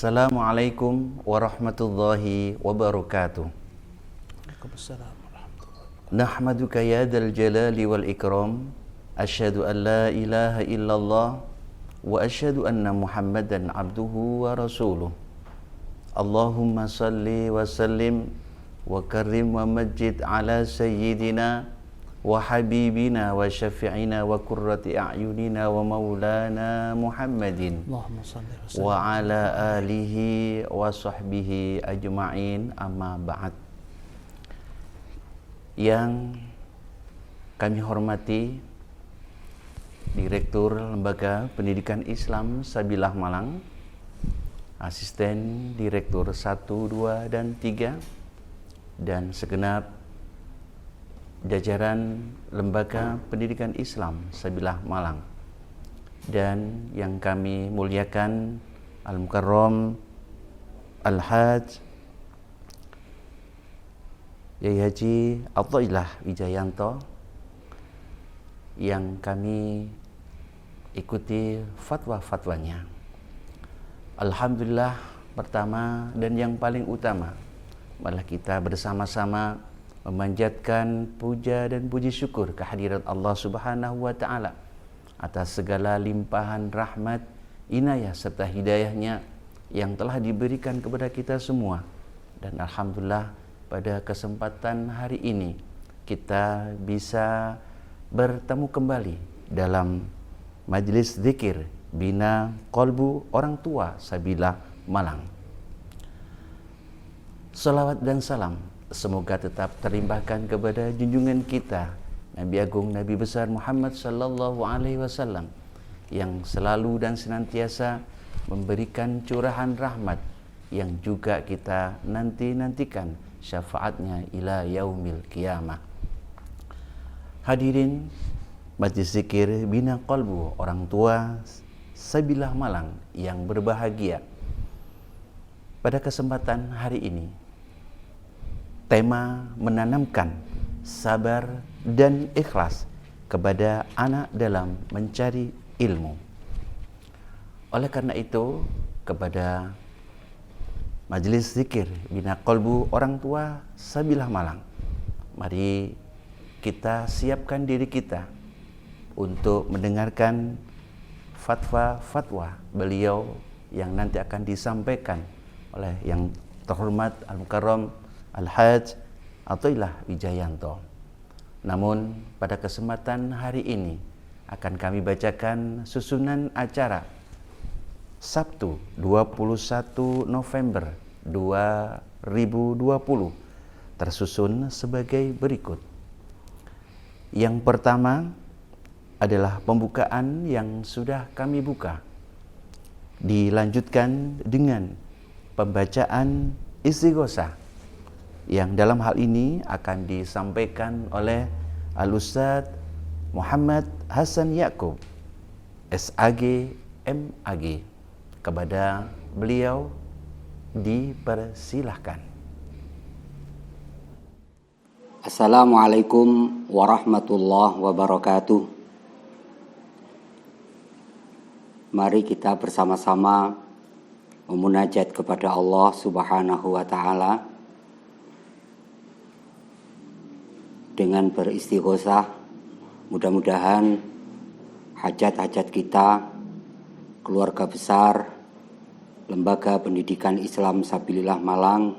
Assalamualaikum warahmatullahi wabarakatuh. Waalaikumsalam warahmatullahi wabarakatuh. Nahmaduka ya dzal jalali wal ikram. Asyhadu an la ilaha illallah wa asyhadu anna Muhammadan abduhu wa rasuluh. Allahumma salli wa sallim wa karim wa majid ala sayyidina wa habibina wa syafi'ina wa qurrati a'yunina wa maulana Muhammadin Allahumma salli wa sallim. wa ala alihi wa sahbihi ajma'in, amma ba'd. Yang kami hormati Direktur Lembaga Pendidikan Islam Sabilah Malang, Asisten Direktur 1, 2, dan 3, dan segenap jajaran Lembaga Pendidikan Islam Sabilah Malang, dan yang kami muliakan Al-Mukarram Al-Hajj Yai Haji Athaillah Wijayanto, yang kami ikuti fatwa-fatwanya. Alhamdulillah, pertama dan yang paling utama, malah kita bersama-sama memanjatkan puja dan puji syukur kehadirat Allah Subhanahu wa Ta'ala atas segala limpahan rahmat, inayah serta hidayahnya yang telah diberikan kepada kita semua. Dan alhamdulillah, pada kesempatan hari ini kita bisa bertemu kembali dalam majelis zikir Bina Qalbu Orang Tua Sabilah Malang. Salawat dan salam semoga tetap terlimpahkan kepada junjungan kita Nabi Agung Nabi Besar Muhammad sallallahu alaihi wasallam, yang selalu dan senantiasa memberikan curahan rahmat yang juga kita nantikan syafaatnya ila yaumil qiyamah. Hadirin Majlis Zikir Bina Qalbu Orang Tua Sabilah Malang yang berbahagia, pada kesempatan hari ini tema menanamkan sabar dan ikhlas kepada anak dalam mencari ilmu. Oleh karena itu, kepada Majelis Zikir Bina Qalbu Orang Tua Sabilah Malang, mari kita siapkan diri kita untuk mendengarkan fatwa-fatwa beliau yang nanti akan disampaikan oleh yang terhormat Al-Mukarram Al-Hajj Athaillah Wijayanto. Namun pada kesempatan hari ini akan kami bacakan susunan acara Sabtu 21 November 2020, tersusun sebagai berikut. Yang pertama adalah pembukaan yang sudah kami buka, dilanjutkan dengan pembacaan istighosah yang dalam hal ini akan disampaikan oleh Al-Ustadz Muhammad Hasan Yaqub, SAG MAG. Kepada beliau dipersilahkan. Assalamualaikum warahmatullahi wabarakatuh. Mari kita bersama-sama memunajat kepada Allah Subhanahu wa Ta'ala dengan beristighosah. Mudah-mudahan hajat-hajat kita, keluarga besar Lembaga Pendidikan Islam Sabilillah Malang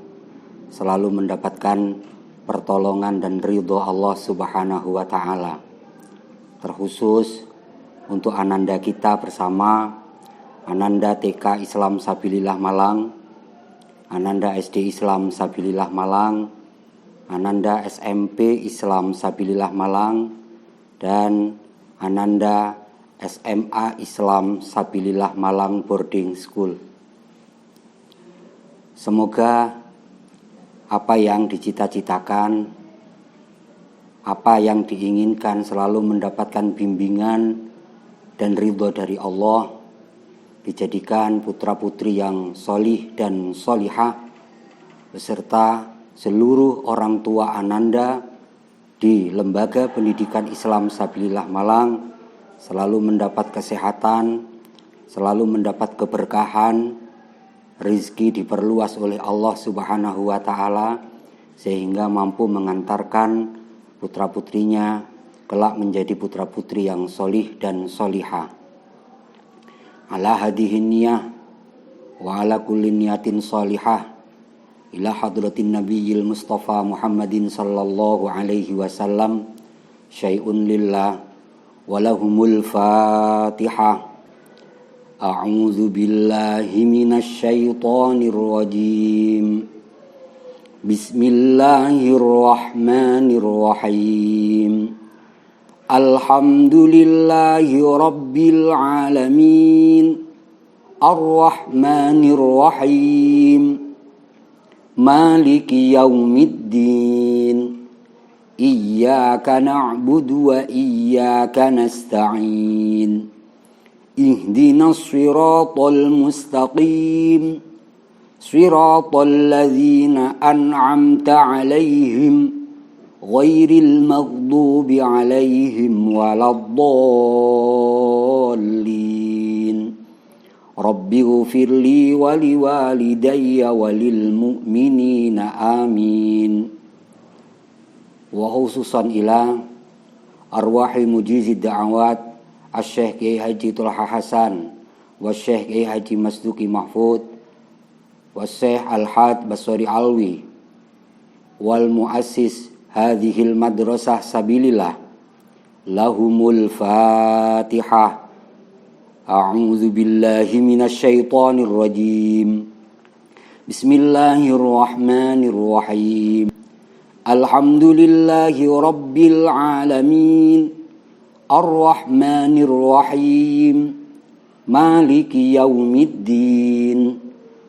selalu mendapatkan pertolongan dan ridho Allah Subhanahu wa Ta'ala. Terkhusus untuk ananda kita bersama, Ananda TK Islam Sabilillah Malang, Ananda SD Islam Sabilillah Malang, Ananda SMP Islam Sabilillah Malang, dan Ananda SMA Islam Sabilillah Malang Boarding School. Semoga apa yang dicita-citakan, apa yang diinginkan selalu mendapatkan bimbingan dan ridho dari Allah, dijadikan putra-putri yang solih dan solihah, beserta seluruh orang tua Ananda di Lembaga Pendidikan Islam Sabilillah Malang selalu mendapat kesehatan, selalu mendapat keberkahan, rizki diperluas oleh Allah Subhanahu wa Ta'ala, sehingga mampu mengantarkan putra-putrinya kelak menjadi putra-putri yang solih dan solihah. Ala hadihin niyah wa ala kulli niyatin solihah ila hadratin nabiyil mustafa Muhammadin sallallahu alaihi wasallam syai'un lillah walahumul fatihah. A'udzu billahi minasy syaithanir rajim. Bismillahirrahmanirrahim. Alhamdulillahi rabbil alamin. Ar-Rahmanir Rahim. Maliki yaumiddin. Iyyaka na'budu wa iyyaka nasta'in. Ihdinas siratal mustaqim. Siratal ladzina an'amta 'alaihim ghairil maghdubi 'alaihim waladdallin. Rabbighfirli wa liwalidayya walil mu'minina amin. Wa khususan ila arwahi mujizid da'awat Asy-Syaikh Kiai Haji Thulha Hasan wa Syekh Kiai Haji Masduki Mahfud wa Syekh Al-Had Basori Alwi wal muassis hadhil madrasah sabilillah lahumul fatihah. A'udzu billahi minasy syaithanir rajim. Bismillahirrahmanirrahim. Alhamdulillahi rabbil alamin. Ar-Rahmanir Rahim. Maliki yaumiddin.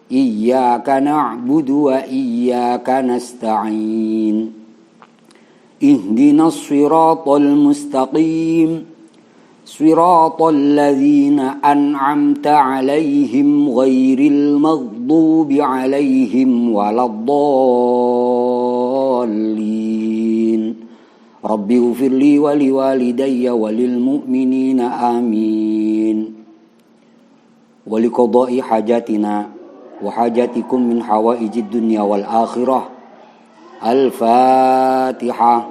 Iyyaka na'budu wa iyyaka nasta'in. Ihdinas siratal mustaqim. Siratal ladzina an'amta 'alaihim ghairil maghdubi 'alaihim waladdallin. Rabbighfirli wa liwalidayya walil mu'minina amin. Wa liqada'i hajatina wa hajatikum min hawaijid dunya wal akhirah. Al-Fatihah.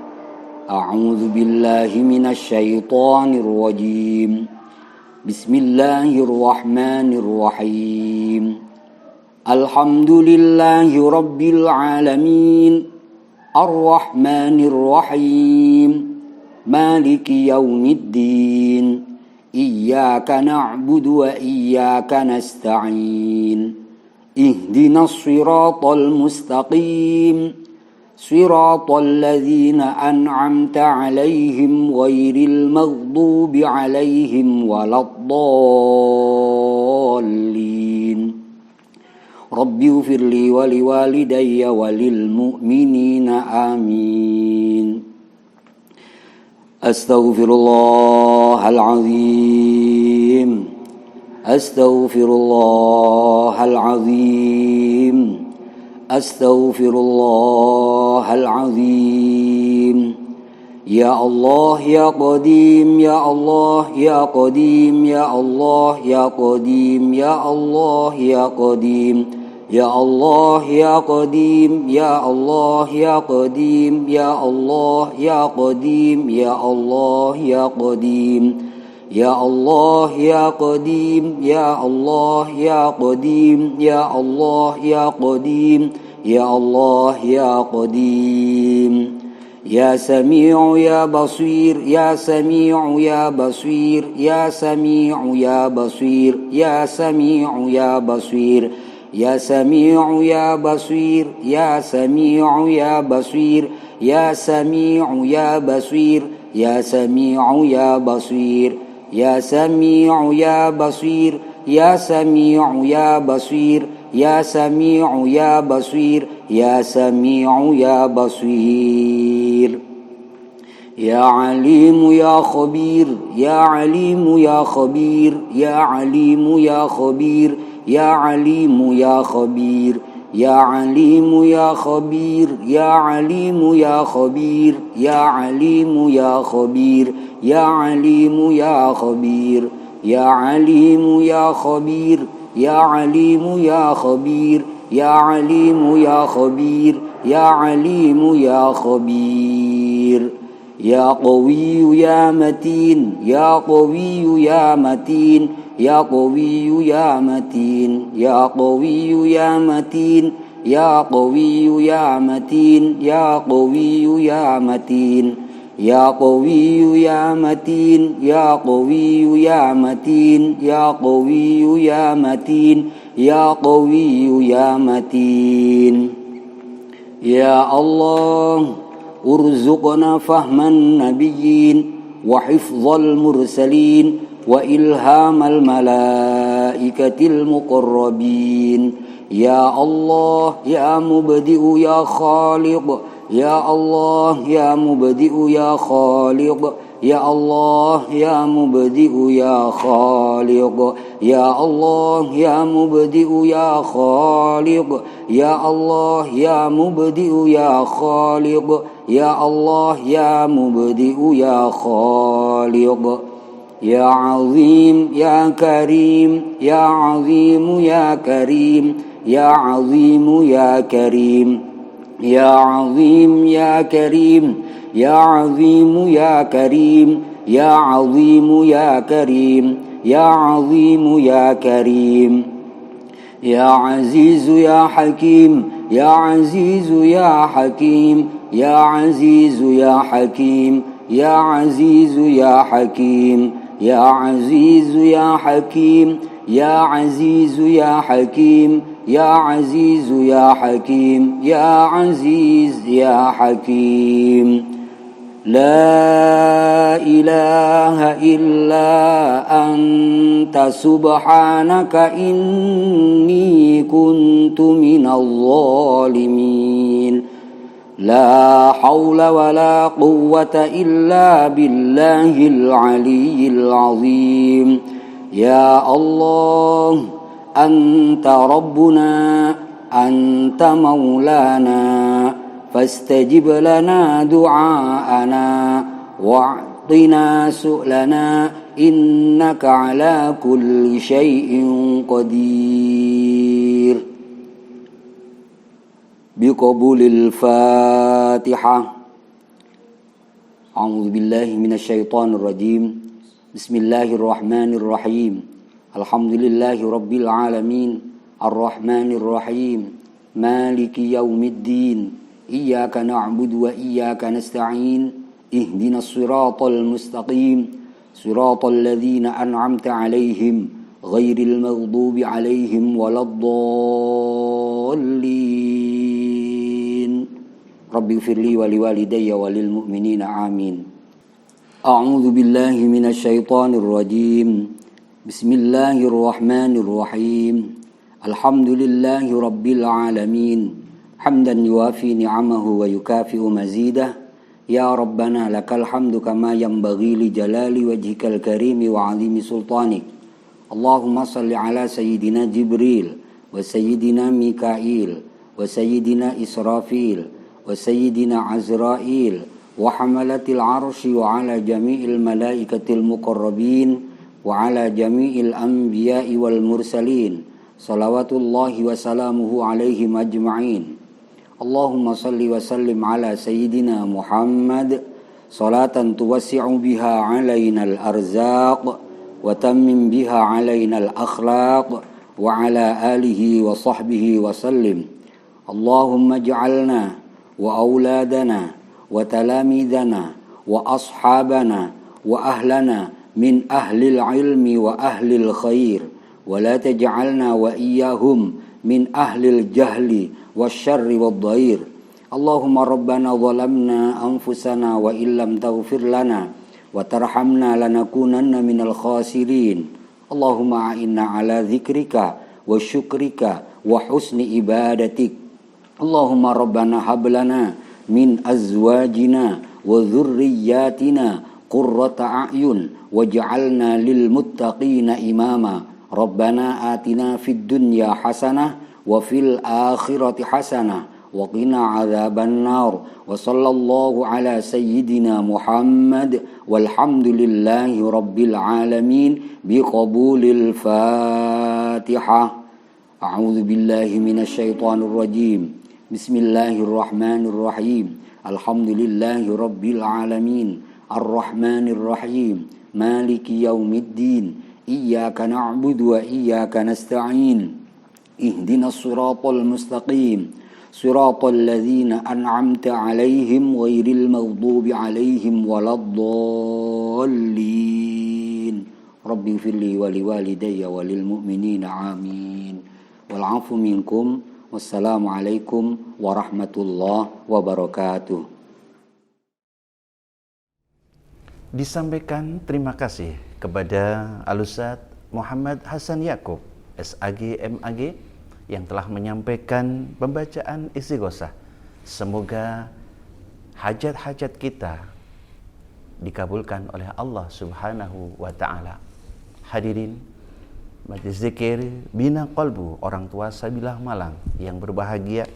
A'udzu billahi minasy syaithanir rajim. Bismillahirrahmanirrahim. Alhamdulillahi rabbil alamin. Ar-Rahmanir Rahim. Maliki yaumiddin. Iyyaka na'budu wa iyyaka nasta'in. Ihdinas siratal mustaqim. Siratal ladzina an'amta 'alaihim ghairil maghdubi 'alaihim waladdallin. Rabbighfirli wa liwalidayya walil mu'minina amin. Astaghfirullahal azim. Astaghfirullahal azim. Astaghfirullahal azim. Ya Allah ya Qadim ya Allah ya Qadim ya Allah ya Qadim ya Allah ya Qadim. Ya Allah ya Qadim ya Allah ya Qadim ya Allah ya Qadim ya Allah ya Qadim. Ya Allah ya Qadim ya Allah ya Qadim ya Allah ya Qadim ya Allah ya Qadim. Ya Sami'u ya Basir ya Sami'u ya Basir ya Sami'u ya Basir ya Sami'u ya Basir. Ya Sami'u ya Basir ya Sami'u ya Basir ya Sami'u ya Basir ya Sami'u ya Basir ya Sami'u ya Basir ya Sami'u ya Basir ya Sami'u ya Basir ya Sami'u ya Basir. Ya Alimu ya Khabir ya Alimu ya Khabir ya Alimu ya Khabir ya Alimu ya Khabir ya Alimu ya Khabir ya Alimu ya Khabir ya Alimu ya Khabir ya Alimu ya Khabir ya Alimu ya Khabir يا عليم يا خبير يا عليم يا خبير يا عليم يا خبير يا قوي يا متين يا قوي يا متين يا قوي يا متين يا قوي يا متين يا قوي يا متين يا قوي يا متين يا قوي يا متين يا قوي يا متين يا قوي يا متين يا قوي يا متين يا الله ارزقنا فهم النبيين وحفظ المرسلين وإلهام الملائكة المقربين يا الله يا مبدئ يا خالق يا الله يا مبدئ يا خالق يا الله يا مبدئ يا خالق يا الله يا مبدئ يا خالق يا الله يا مبدئ يا خالق يا الله يا مبدئ يا خالق يا عظيم يا كريم يا عظيم يا كريم يا عظيم يا كريم يا عظيم يا كريم يا عظيم يا كريم يا عظيم يا كريم يا عظيم يا كريم يا عزيز يا حكيم يا عزيز يا حكيم يا عزيز يا حكيم يا عزيز يا حكيم يا عزيز يا حكيم يا عزيز يا حكيم يا عزيز يا حكيم يا عزيز يا حكيم لا إله إلا أنت سبحانك إني كنت من الظالمين لا حول ولا قوة إلا بالله العلي العظيم يا الله أنت ربنا أنت مولانا فاستجب لنا دعاءنا واعطنا سؤلنا إنك على كل شيء قدير بقبول الفاتحة أعوذ بالله من الشيطان الرجيم بسم الله الرحمن الرحيم الحمد لله رب العالمين الرحمن الرحيم مالك يوم الدين إياك نعبد وإياك نستعين اهدنا الصراط المستقيم صراط الذين أنعمت عليهم غير المغضوب عليهم ولا الضالين رب اغفر لي ولوالدي وللمؤمنين آمين أعوذ بالله من الشيطان الرجيم بسم الله الرحمن الرحيم الحمد لله رب العالمين حمدا يوافي نعمه ويكافئ مزيده يا ربنا لك الحمد كما ينبغي لجلال وجهك الكريم وعظيم سلطانك اللهم صل على سيدنا جبريل وسيدنا ميكائيل وسيدنا إسرافيل وسيدنا عزرائيل وحملة العرش وعلى جميع الملائكة المقربين وعلى جميع الأنبياء والمرسلين صلوات الله وسلامه عليهم أجمعين اللهم صل وسلم على سيدنا محمد صلاة توسع بها علينا الأرزاق وتمم بها علينا الأخلاق وعلى آله وصحبه وسلم اللهم اجعلنا وأولادنا وتلاميذنا وأصحابنا وأهلنا من أهل العلم وأهل الخير ولا تجعلنا وإياهم من أهل الجهل والشر والضير اللهم ربنا ظلمنا أنفسنا وإن لم تغفر لنا وترحمنا لنكونن من الخاسرين اللهم أعنا على ذكرك وشكرك وحسن عبادتك اللهم ربنا هب لنا من أزواجنا وذرياتنا قرة أعين واجعلنا للمتقين إماما ربنا آتنا في الدنيا حسنة وفي الآخرة حسنة وقنا عذاب النار وصلى الله على سيدنا محمد والحمد لله رب العالمين بقبول الفاتحة الفاتحة. أعوذ بالله من الشيطان الرجيم. بسم الله الرحمن الرحيم. الحمد لله رب العالمين الرحمن الرحيم مالك يوم الدين إياك نعبد وإياك نستعين اهدنا الصراط المستقيم صراط الذين أنعمت عليهم غير المغضوب عليهم ولا الضالين رب اغفر لي ولوالدي وللمؤمنين آمين والعفو منكم والسلام عليكم ورحمة الله وبركاته. Disampaikan terima kasih kepada Al-Ustaz Muhammad Hasan Yaqub, SAG MAG, yang telah menyampaikan pembacaan istighosah. Semoga hajat-hajat kita dikabulkan oleh Allah Subhanahu wa Ta'ala. Hadirin Majlis Zikir Bina Qalbu Orang Tua Sabilah Malang yang berbahagia,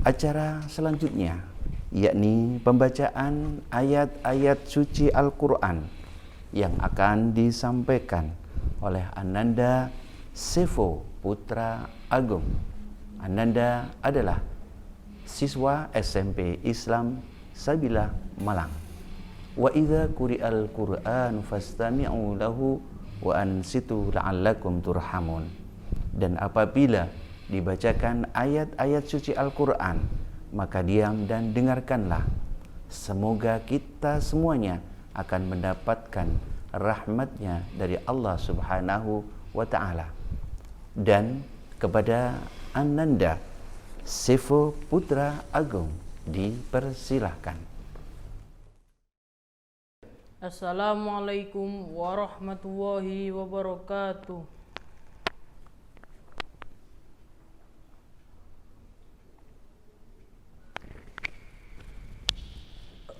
acara selanjutnya yakni pembacaan ayat-ayat suci Al-Quran yang akan disampaikan oleh Ananda Sevo Putra Agung. Ananda adalah siswa SMP Islam Sabilah Malang. Wa idza quri'al Qur'an fastami'u lahu wa ansitu la'allakum turhamun. Dan apabila dibacakan ayat-ayat suci Al-Quran, maka diam dan dengarkanlah. Semoga kita semuanya akan mendapatkan rahmatnya dari Allah Subhanahu wa Ta'ala. Dan kepada Ananda Sevo Putra Agung dipersilahkan. Assalamualaikum warahmatullahi wabarakatuh.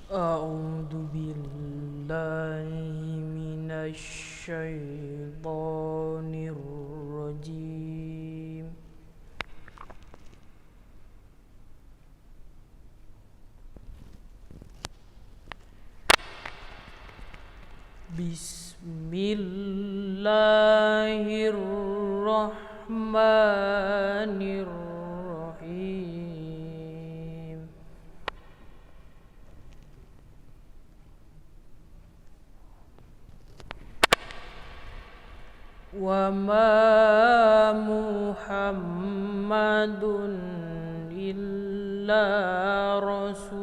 A'udzu billahi minasy syaithanir rajim. Bismillahirrahmanirrahim. Wa ma Muhammadun illa rasul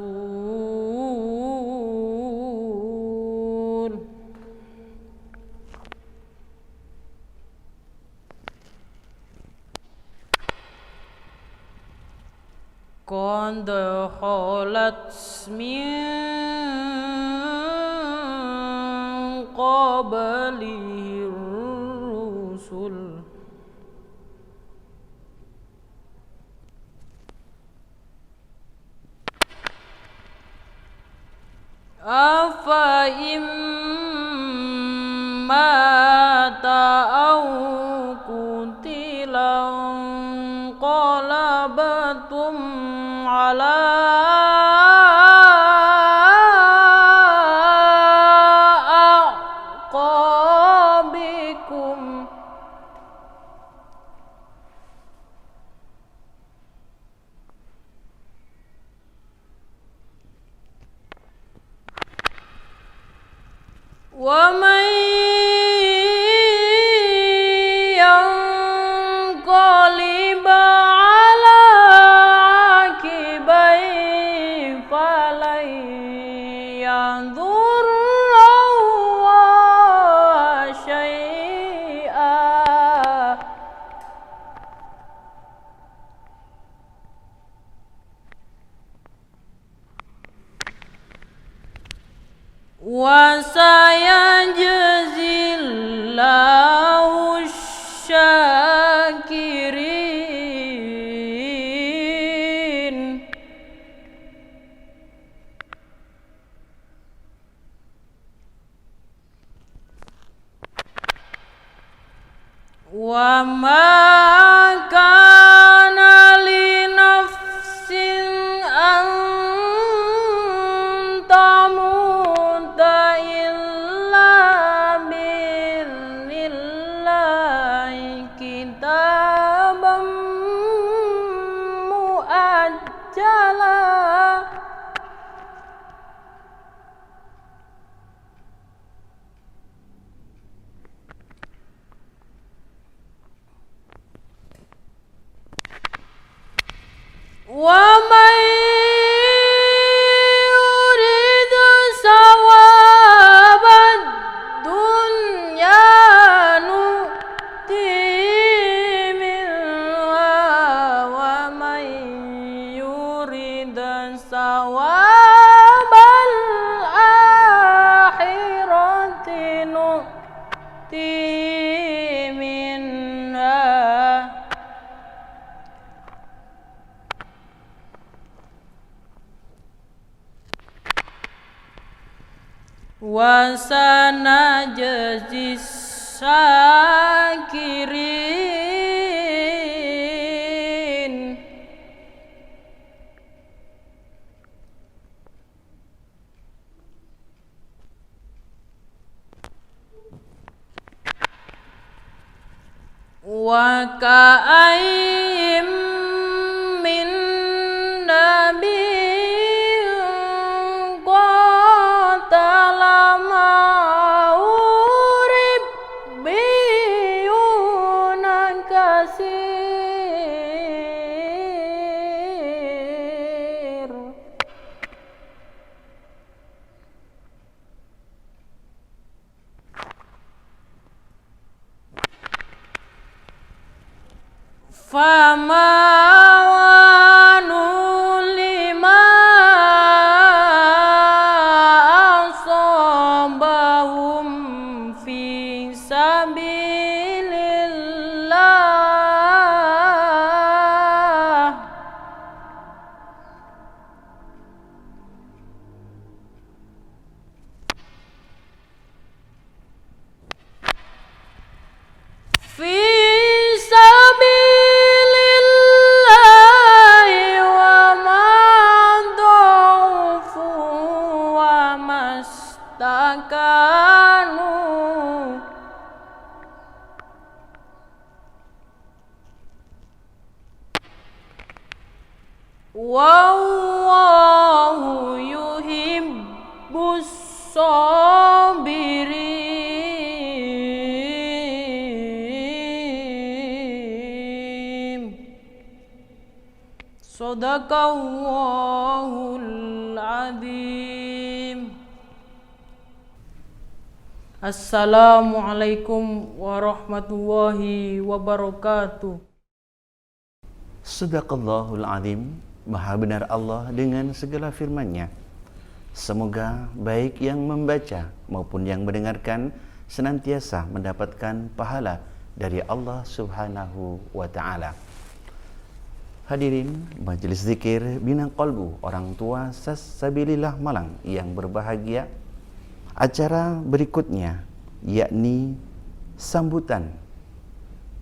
qad khalat min qablihi rusul afa mata au kutilan qalabatum ala aqabikum wa man yanqalib ala aqibai falan yadurra syai'a wa sayajzillahu syakirin. Wa ma kana li nafsin an tamuta illa bi'idznillah wa sanajzi syakirin. Wa ka'ayyim min nabiyyin qatala ma'ahu ribbiyuna katsir. Fama wanu lima asabahum fi sabilillah. Fi sabilillahi wa ma dha'ufu wa mastakanu. Wallahu yuhibbus sabirin. Sadaqallahul azim. Assalamualaikum warahmatullahi wabarakatuh. Sadaqallahul azim. Maha benar Allah dengan segala firman-Nya. Semoga baik yang membaca maupun yang mendengarkan senantiasa mendapatkan pahala dari Allah Subhanahu wa Ta'ala. Hadirin Majelis Zikir Bina Qalbu Orang Tua Sabilillah Malang yang berbahagia, acara berikutnya yakni sambutan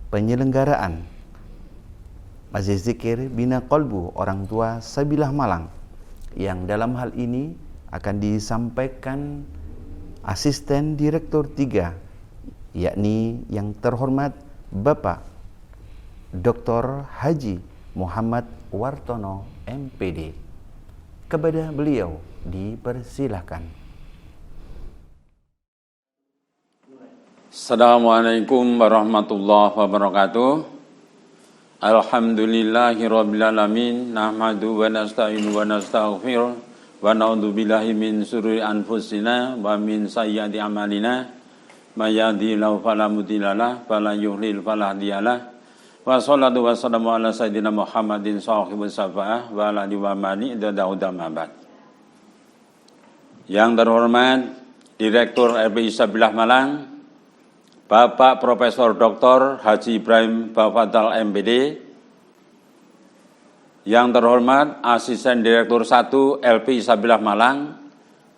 penyelenggaraan Majelis Zikir Bina Qalbu Orang Tua Sabilillah Malang, yang dalam hal ini akan disampaikan Asisten Direktur 3, yakni yang terhormat Bapak Dr. Haji Muhammad Wartono MPD. Kepada beliau dipersilahkan. Assalamualaikum warahmatullahi wabarakatuh. Alhamdulillahirabbil alamin, nahmadu wa nasta'inu wa nastaghfiruh wa na'udzu billahi min syururi anfusina wa min sayyiati a'malina. May yahdihillahu fala mudhillalah wa man yudhlil fala hadiyalah. Wa sholatu wassalamu ala sayyidina Muhammadin shahibus syafa'ah wa ala alihi wa man ittaba' mabad. Yang terhormat Direktur RPI Sabilillah Malang, Bapak Profesor Dr. Haji Ibrahim Bafadal MPD. Yang terhormat Asisten Direktur 1 LPI Sabilillah Malang,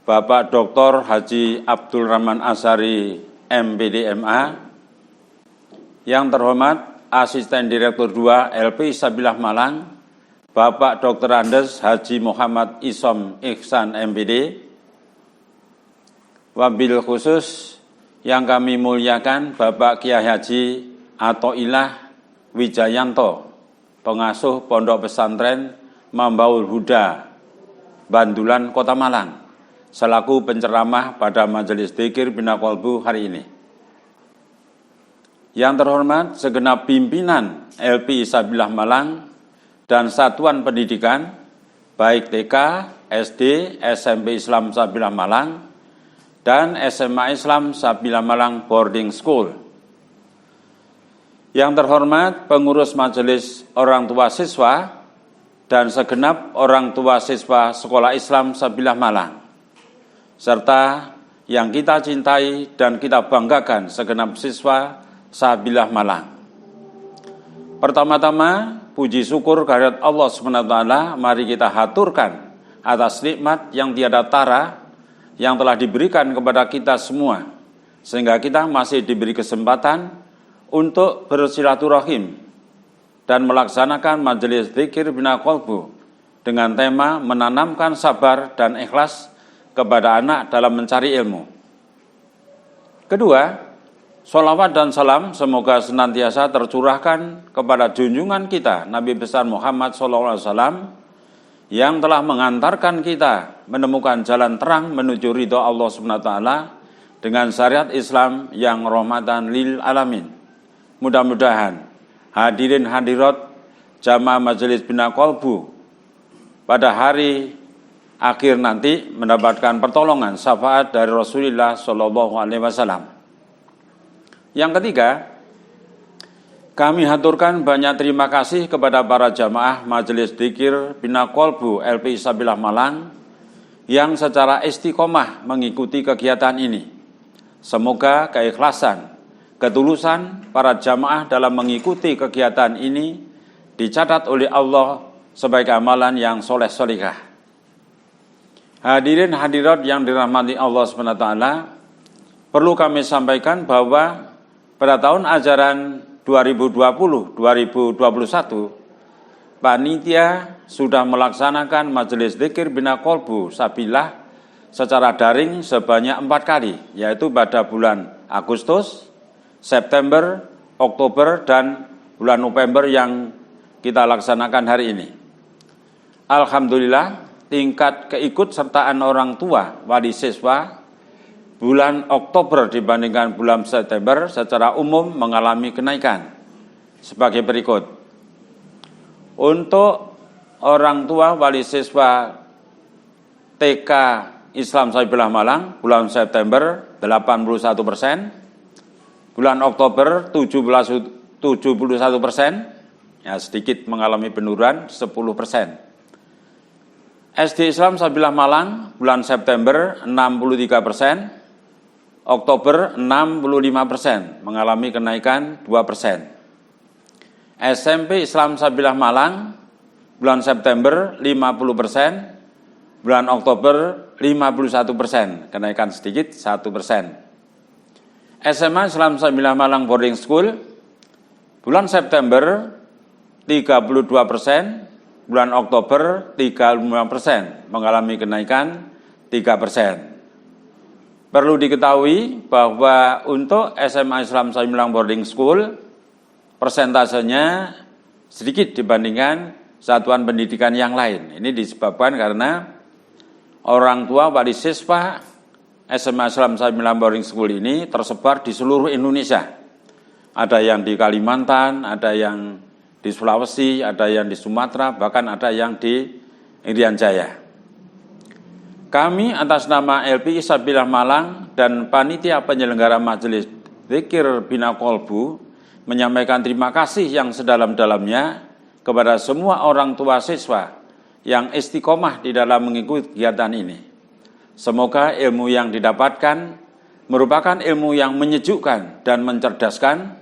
Bapak Dr. Haji Abdul Rahman Azhari MPD MA. Yang terhormat Asisten Direktur 2 LPI Sabilillah Malang, Bapak Dr. Andes Haji Muhammad Isom Ihsan MPD. Wabil khusus yang kami muliakan Bapak Kiai Haji Athoillah Wijayanto, pengasuh Pondok Pesantren Mambaul Huda, Bandulan, Kota Malang, selaku penceramah pada Majelis Dzikir Bina Qalbu hari ini. Yang terhormat segenap pimpinan LPI Sabilillah Malang dan satuan pendidikan, baik TK, SD, SMP Islam Sabilillah Malang, dan SMA Islam Sabilillah Malang Boarding School. Yang terhormat pengurus Majelis Orang Tua Siswa dan segenap orang tua siswa Sekolah Islam Sabilillah Malang, serta yang kita cintai dan kita banggakan segenap siswa Sabilillah Malang. Pertama-tama, puji syukur kehadirat Allah SWT mari kita haturkan atas nikmat yang tiada tara yang telah diberikan kepada kita semua, sehingga kita masih diberi kesempatan untuk bersilaturahim dan melaksanakan majelis dzikir bina qalbu dengan tema menanamkan sabar dan ikhlas kepada anak dalam mencari ilmu. Kedua, sholawat dan salam semoga senantiasa tercurahkan kepada junjungan kita Nabi besar Muhammad SAW yang telah mengantarkan kita menemukan jalan terang menuju ridho Allah SWT dengan syariat Islam yang rahmatan lil alamin. Mudah-mudahan hadirin hadirat jamaah majelis bina qalbu pada hari akhir nanti mendapatkan pertolongan syafaat dari Rasulullah SAW. Yang ketiga, kami haturkan banyak terima kasih kepada para jamaah Majelis Dzikir Bina Qalbu LPI Sabilah Malang yang secara istiqomah mengikuti kegiatan ini. Semoga keikhlasan, ketulusan para jamaah dalam mengikuti kegiatan ini dicatat oleh Allah sebagai amalan yang soleh-solihah. Hadirin hadirat yang dirahmati Allah SWT, perlu kami sampaikan bahwa pada tahun ajaran 2020-2021, panitia sudah melaksanakan majelis dzikir bina qalbu Sabilah secara daring sebanyak 4 kali, yaitu pada bulan Agustus, September, Oktober, dan bulan November yang kita laksanakan hari ini. Alhamdulillah, tingkat keikutsertaan orang tua wali siswa bulan Oktober dibandingkan bulan September secara umum mengalami kenaikan sebagai berikut. Untuk orang tua wali siswa TK Islam Sabilah Malang bulan September 81%, bulan Oktober 71%, ya sedikit mengalami penurunan 10%. SD Islam Sabilah Malang bulan September 63%, Oktober 65%, mengalami kenaikan 2%. SMP Islam Sabilah Malang bulan September 50%, bulan Oktober 51%, kenaikan sedikit 1%. SMA Islam Sabilah Malang Boarding School bulan September 32%, bulan Oktober 35%, mengalami kenaikan 3%. Perlu diketahui bahwa untuk SMA Islam Sabilah Boarding School, persentasenya sedikit dibandingkan satuan pendidikan yang lain. Ini disebabkan karena orang tua wali siswa SMA Islam Sabilah Boarding School ini tersebar di seluruh Indonesia. Ada yang di Kalimantan, ada yang di Sulawesi, ada yang di Sumatera, bahkan ada yang di Irian Jaya. Kami atas nama LPI Sabilah Malang dan panitia penyelenggara Majelis Dzikir Bina Qalbu menyampaikan terima kasih yang sedalam-dalamnya kepada semua orang tua siswa yang istiqomah di dalam mengikuti kegiatan ini. Semoga ilmu yang didapatkan merupakan ilmu yang menyejukkan dan mencerdaskan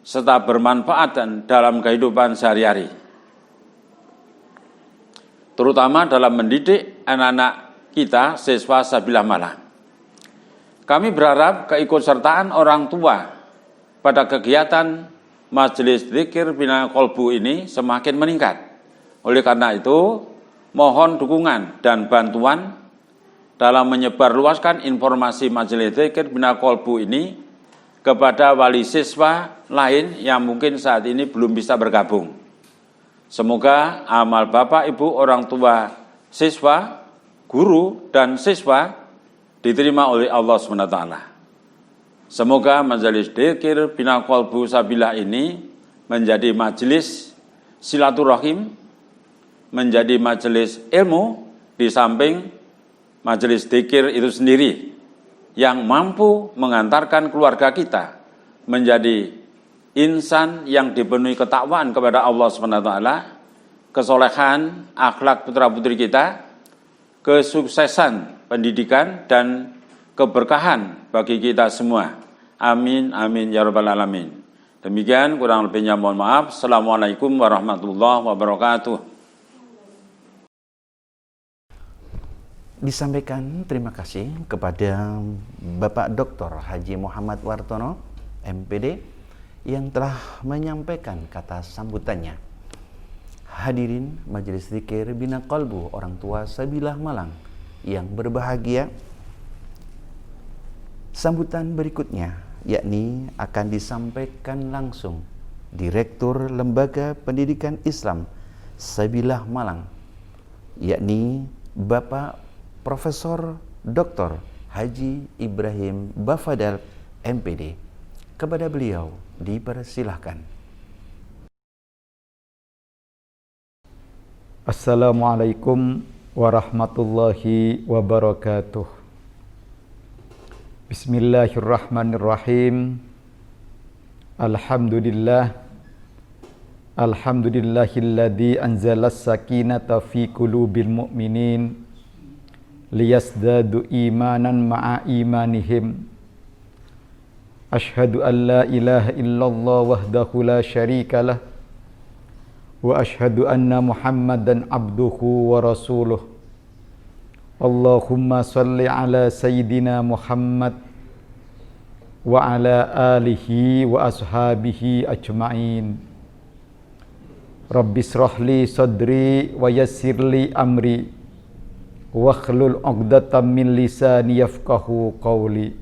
serta bermanfaat dalam kehidupan sehari-hari, terutama dalam mendidik anak-anak kita siswa Sabilah Malang. Kami berharap keikutsertaan orang tua pada kegiatan Majelis Dzikir Bina Qalbu ini semakin meningkat. Oleh karena itu, mohon dukungan dan bantuan dalam menyebarluaskan informasi Majelis Dzikir Bina Qalbu ini kepada wali siswa lain yang mungkin saat ini belum bisa bergabung. Semoga amal Bapak Ibu orang tua siswa, guru, dan siswa diterima oleh Allah SWT. Semoga Majelis Dzikir Bina Qalbu Sabilah ini menjadi majelis silaturahim, menjadi majelis ilmu di samping majelis dzikir itu sendiri, yang mampu mengantarkan keluarga kita menjadi insan yang dipenuhi ketakwaan kepada Allah SWT, kesolehan akhlak putra-putri kita, kesuksesan pendidikan, dan keberkahan bagi kita semua. Amin, amin, ya rabbal alamin. Demikian, kurang lebihnya mohon maaf. Assalamualaikum warahmatullahi wabarakatuh. disampaikan terima kasih kepada Bapak Dr. Haji Muhammad Wartono, MPD, yang telah menyampaikan kata sambutannya. Hadirin Majelis Zikir Bina Qalbu orang tua Sabilah Malang yang berbahagia, sambutan berikutnya yakni akan disampaikan langsung Direktur Lembaga Pendidikan Islam Sabilah Malang, yakni Bapak Profesor Dr. Haji Ibrahim Bafadal, MPD. Kepada beliau dipersilahkan. Assalamualaikum warahmatullahi wabarakatuh. Bismillahirrahmanirrahim. Alhamdulillahilladzi anzalas sakinata fi qulubil mu'minin liyazdadu imanan ma'a imanihim. Ashhadu an la ilaha illallah wahdahu la syarikalah wa ashhadu anna Muhammadan abduhu wa rasuluh. Allahumma salli ala sayyidina Muhammad wa ala alihi wa ashabihi ajma'in. Rabbi shrahli sadri wa yassirli amri wakhlul 'uqdatam min lisani yafqahu qawli.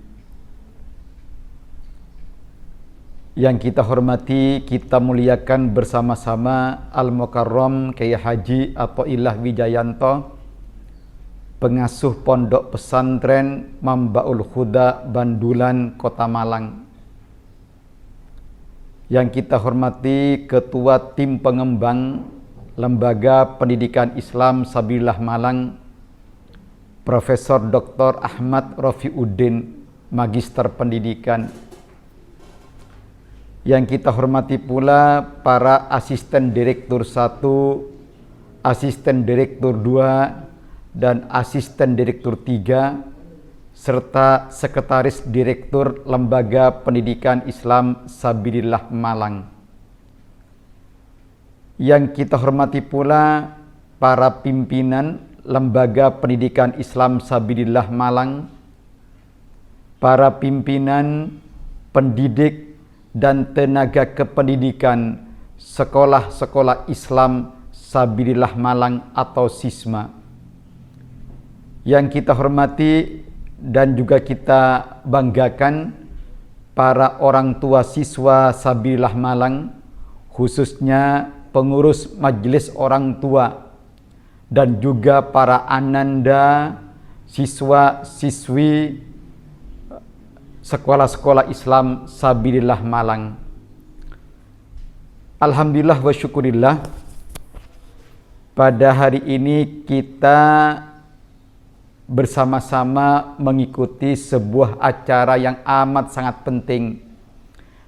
Yang kita hormati, kita muliakan bersama-sama Al-Mukarram Kiai Haji Athaillah Wijayanto, pengasuh Pondok Pesantren Mambaul Huda Bandulan, Kota Malang. Yang kita hormati Ketua Tim Pengembang Lembaga Pendidikan Islam Sabilah Malang, Profesor Dr. Ahmad Rafiuddin, Magister Pendidikan. Yang kita hormati pula para Asisten Direktur 1, Asisten Direktur 2, dan Asisten Direktur 3, serta Sekretaris Direktur Lembaga Pendidikan Islam Sabilillah Malang. Yang kita hormati pula para pimpinan Lembaga Pendidikan Islam Sabilillah Malang, para pimpinan, pendidik, dan tenaga kependidikan Sekolah-Sekolah Islam Sabilillah Malang atau SISMA. Yang kita hormati dan juga kita banggakan para orang tua siswa Sabilillah Malang, khususnya pengurus majelis orang tua dan juga para ananda, siswa-siswi sekolah-sekolah Islam Sabilillah Malang. Alhamdulillah wa syukurillah, pada hari ini kita bersama-sama mengikuti sebuah acara yang amat sangat penting,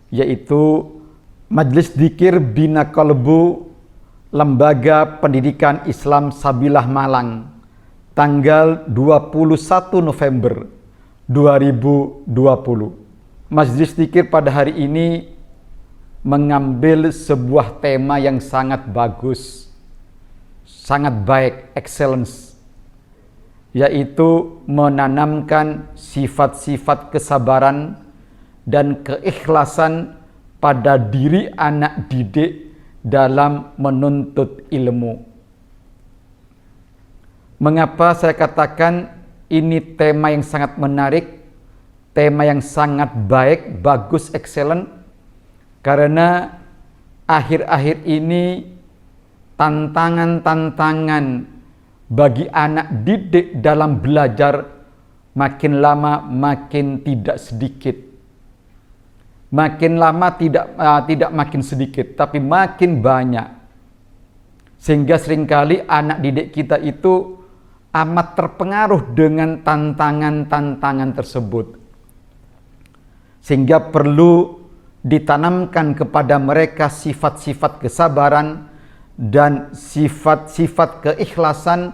yaitu Majelis Dzikir Bina Qalbu Lembaga Pendidikan Islam Sabilah Malang, tanggal 21 November 2020. Majelis Dzikir pada hari ini mengambil sebuah tema yang sangat bagus, sangat baik, excellence, yaitu menanamkan sifat-sifat kesabaran dan keikhlasan pada diri anak didik dalam menuntut ilmu. Mengapa saya katakan ini tema yang sangat menarik, tema yang sangat baik, bagus, excellent? Karena akhir-akhir ini tantangan-tantangan bagi anak didik dalam belajar makin lama makin tidak sedikit. Makin lama tidak makin sedikit, tapi makin banyak. Sehingga seringkali anak didik kita itu amat terpengaruh dengan tantangan-tantangan tersebut. Sehingga perlu ditanamkan kepada mereka sifat-sifat kesabaran dan sifat-sifat keikhlasan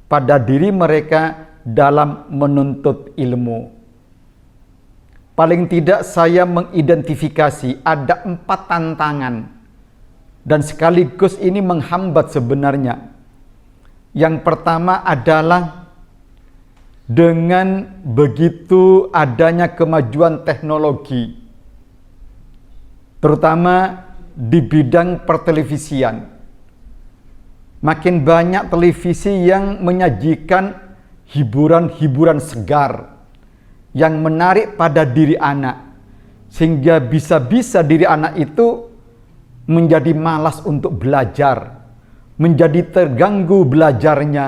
pada diri mereka dalam menuntut ilmu. Paling tidak saya mengidentifikasi ada 4 tantangan, dan sekaligus ini menghambat sebenarnya. Yang pertama adalah dengan begitu adanya kemajuan teknologi, terutama di bidang pertelevisian. Makin banyak televisi yang menyajikan hiburan-hiburan segar yang menarik pada diri anak, sehingga bisa-bisa diri anak itu menjadi malas untuk belajar, menjadi terganggu belajarnya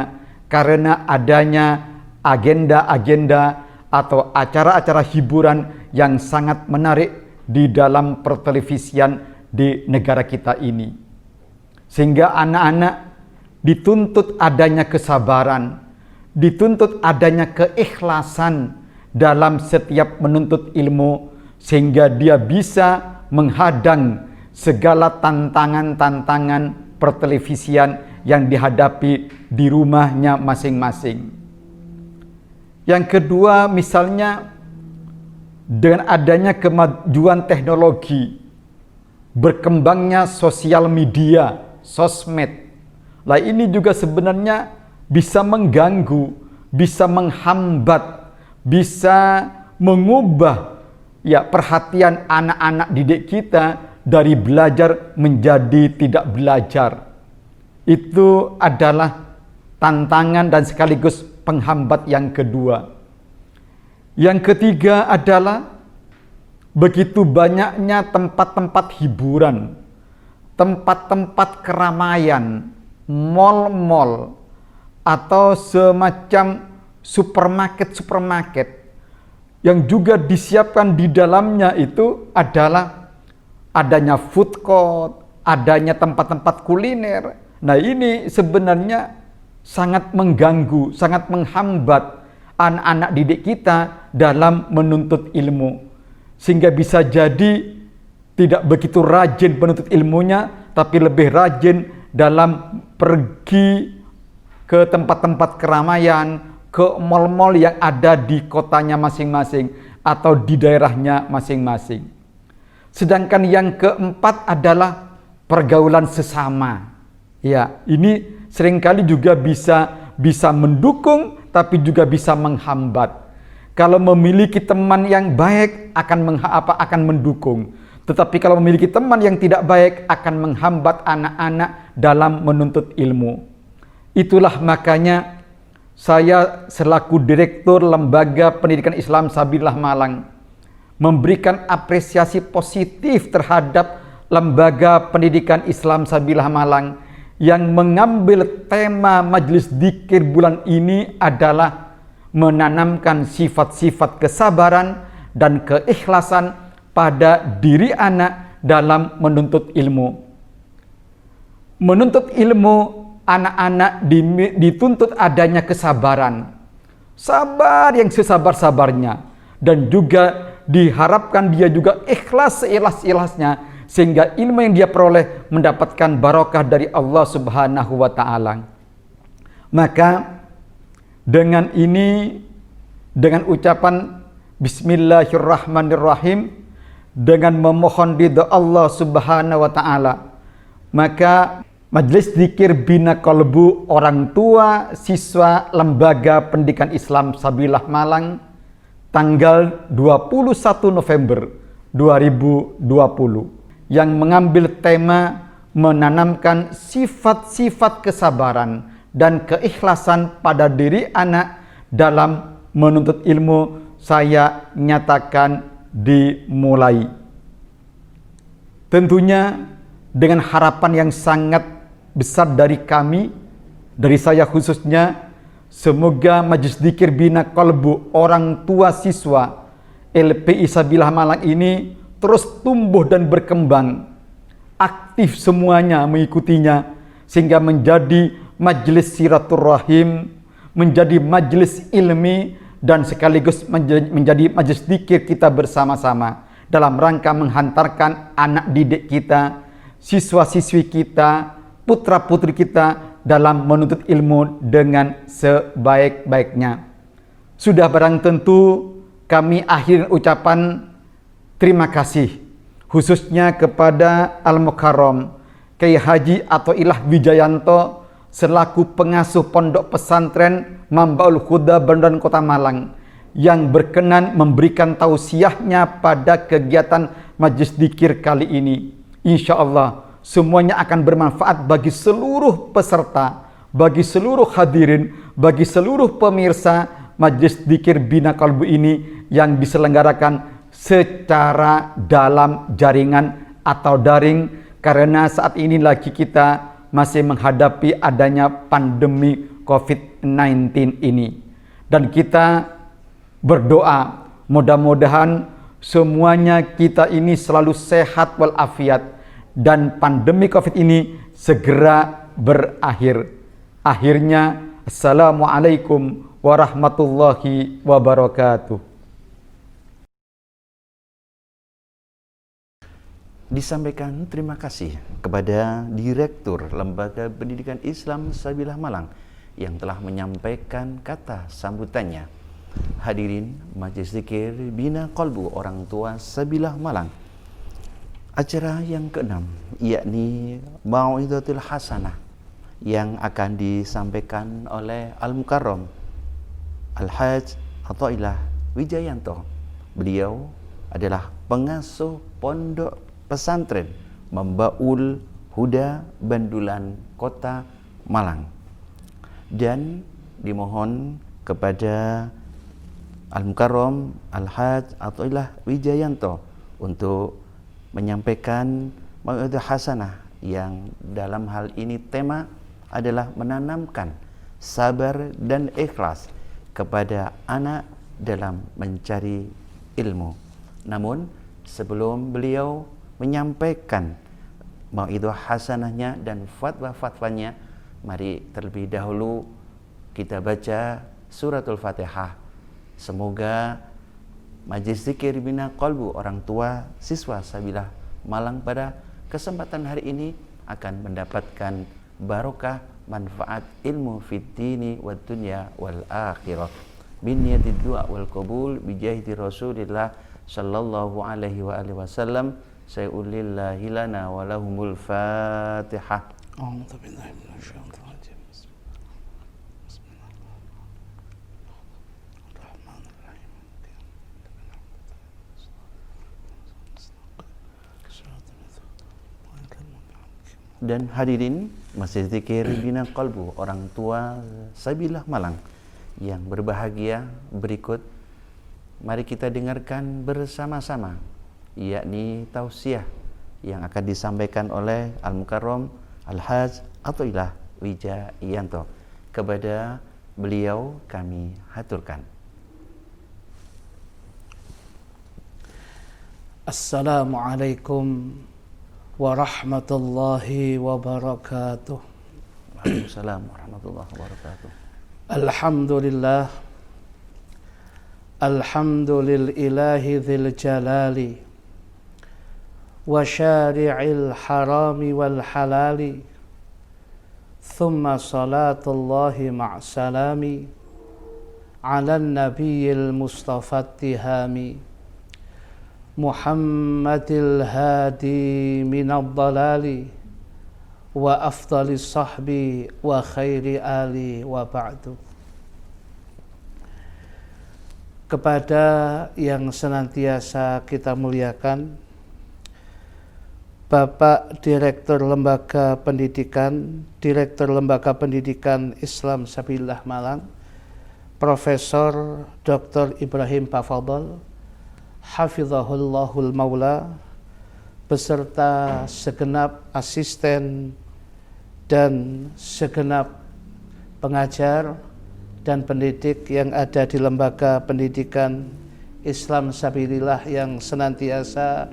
karena adanya agenda-agenda atau acara-acara hiburan yang sangat menarik di dalam pertelevisian di negara kita ini. Sehingga anak-anak dituntut adanya kesabaran, dituntut adanya keikhlasan dalam setiap menuntut ilmu, sehingga dia bisa menghadang segala tantangan-tantangan pertelevisian yang dihadapi di rumahnya masing-masing. Yang kedua, misalnya dengan adanya kemajuan teknologi, berkembangnya sosial media, sosmed. Lah ini juga sebenarnya bisa mengganggu, bisa menghambat, bisa mengubah perhatian anak-anak didik kita dari belajar menjadi tidak belajar. Itu adalah tantangan dan sekaligus penghambat yang kedua. Yang ketiga adalah begitu banyaknya tempat-tempat hiburan, tempat-tempat keramaian, mal-mal, atau semacam supermarket yang juga disiapkan di dalamnya itu adalah adanya food court, adanya tempat-tempat kuliner. Nah ini sebenarnya sangat mengganggu, sangat menghambat anak-anak didik kita dalam menuntut ilmu. Sehingga bisa jadi tidak begitu rajin menuntut ilmunya, tapi lebih rajin dalam pergi ke tempat-tempat keramaian, ke mal-mal yang ada di kotanya masing-masing atau di daerahnya masing-masing. Sedangkan yang keempat adalah pergaulan sesama. Ya, ini seringkali juga bisa mendukung tapi juga bisa menghambat. Kalau memiliki teman yang baik akan mendukung. Tetapi kalau memiliki teman yang tidak baik akan menghambat anak-anak dalam menuntut ilmu. Itulah makanya saya selaku Direktur Lembaga Pendidikan Islam Sabillah Malang memberikan apresiasi positif terhadap Lembaga Pendidikan Islam Sabillah Malang yang mengambil tema Majelis Dzikir bulan ini adalah menanamkan sifat-sifat kesabaran dan keikhlasan pada diri anak dalam menuntut ilmu. Menuntut ilmu, anak-anak dituntut adanya kesabaran. Sabar yang sesabar-sabarnya. Dan juga diharapkan dia juga ikhlas seikhlas-ikhlasnya. Sehingga ilmu yang dia peroleh mendapatkan barokah dari Allah Subhanahu wa Ta'ala. Maka dengan ini, dengan ucapan Bismillahirrahmanirrahim, dengan memohon ridha Allah Subhanahu wa Ta'ala, maka Majelis Dzikir Bina Qalbu orang tua siswa Lembaga Pendidikan Islam Sabillah Malang tanggal 21 November 2020 yang mengambil tema menanamkan sifat-sifat kesabaran dan keikhlasan pada diri anak dalam menuntut ilmu, saya nyatakan dimulai. Tentunya dengan harapan yang sangat besar dari kami, dari saya khususnya, semoga Majelis Dzikir Bina Qalbu orang tua siswa LPI Sabillah Malang ini terus tumbuh dan berkembang, aktif semuanya mengikutinya, sehingga menjadi majelis silaturahim, menjadi majelis ilmi, dan sekaligus menjadi majelis dzikir kita bersama-sama dalam rangka menghantarkan anak didik kita, siswa-siswi kita, putra-putri kita dalam menuntut ilmu dengan sebaik-baiknya. Sudah barang tentu kami akhir ucapan terima kasih khususnya kepada Al-Mukarram Kiai Haji Athoillah Wijayanto selaku pengasuh Pondok Pesantren Mambaul Huda Bandaran Kota Malang yang berkenan memberikan tausiahnya pada kegiatan Majlis Dzikir kali ini. Insya Allah semuanya akan bermanfaat bagi seluruh peserta, bagi seluruh hadirin, bagi seluruh pemirsa Majlis Dzikir Bina Qalbu ini yang diselenggarakan secara dalam jaringan atau daring, karena saat ini lagi kita masih menghadapi adanya pandemi COVID-19 ini. Dan kita berdoa mudah-mudahan semuanya kita ini selalu sehat walafiat dan pandemi COVID ini segera berakhir. Akhirnya, Assalamualaikum warahmatullahi wabarakatuh. Disampaikan terima kasih kepada Direktur Lembaga Pendidikan Islam Sabilah Malang yang telah menyampaikan kata sambutannya. Hadirin Majlis Dzikir Bina Qalbu Orang Tua Sabilah Malang, acara yang keenam yakni Mau'izatul Hasanah yang akan disampaikan oleh Al-Mukarram Al-Hajj Athaillah Wijayanto. Beliau adalah pengasuh pondok pesantren Mambaul Huda Bandulan Kota Malang, dan dimohon kepada Al-Mukarram Al-Hajj Athaillah Wijayanto untuk menyampaikan Mau'izatul Hasanah yang dalam hal ini tema adalah menanamkan sabar dan ikhlas kepada anak dalam mencari ilmu. Namun sebelum beliau menyampaikan mau'izah hasanahnya dan fatwa-fatwanya, mari terlebih dahulu kita baca suratul Fatihah. Semoga Majlis Dzikir Bina Qalbu Orang Tua Siswa Sabilah Malang pada kesempatan hari ini akan mendapatkan barokah manfaat ilmu fid dini wad dunya wal akhirah. Bin niyatid du'a wal qabul bijahdi Rasulillah sallallahu alaihi wa alihi wasallam. Sayulillahi lana wa lahumul Fatihah. A'udzu billahi minasyaitonir rajim. Dan hadirin Majlis Dzikir Bina Qalbu Orang Tua Sabilah Malang yang berbahagia, berikut mari kita dengarkan bersama-sama yakni tausiah yang akan disampaikan oleh Al-Mukarram Al-Hajj Athaillah Wijayanto. Kepada beliau kami haturkan. Assalamualaikum warahmatullahi wabarakatuh. Waalaikumsalam warahmatullahi wabarakatuh. Alhamdulillah, alhamdulillahi dzil jalali wa syari'il harami wal halali, thumma salatullahi ma'salami ala nabiyil mustafa tihami Muhammadil hadi minad dalali wa afdalis sahbi wa khairi ali wa ba'du. Kepada yang senantiasa kita muliakan, Bapak Direktur Lembaga Pendidikan Islam Sabilah Malang, Profesor Dr. Ibrahim Tafadhol Hafizahullahul Maula, beserta segenap asisten dan segenap pengajar dan pendidik yang ada di Lembaga Pendidikan Islam Sabilillah yang senantiasa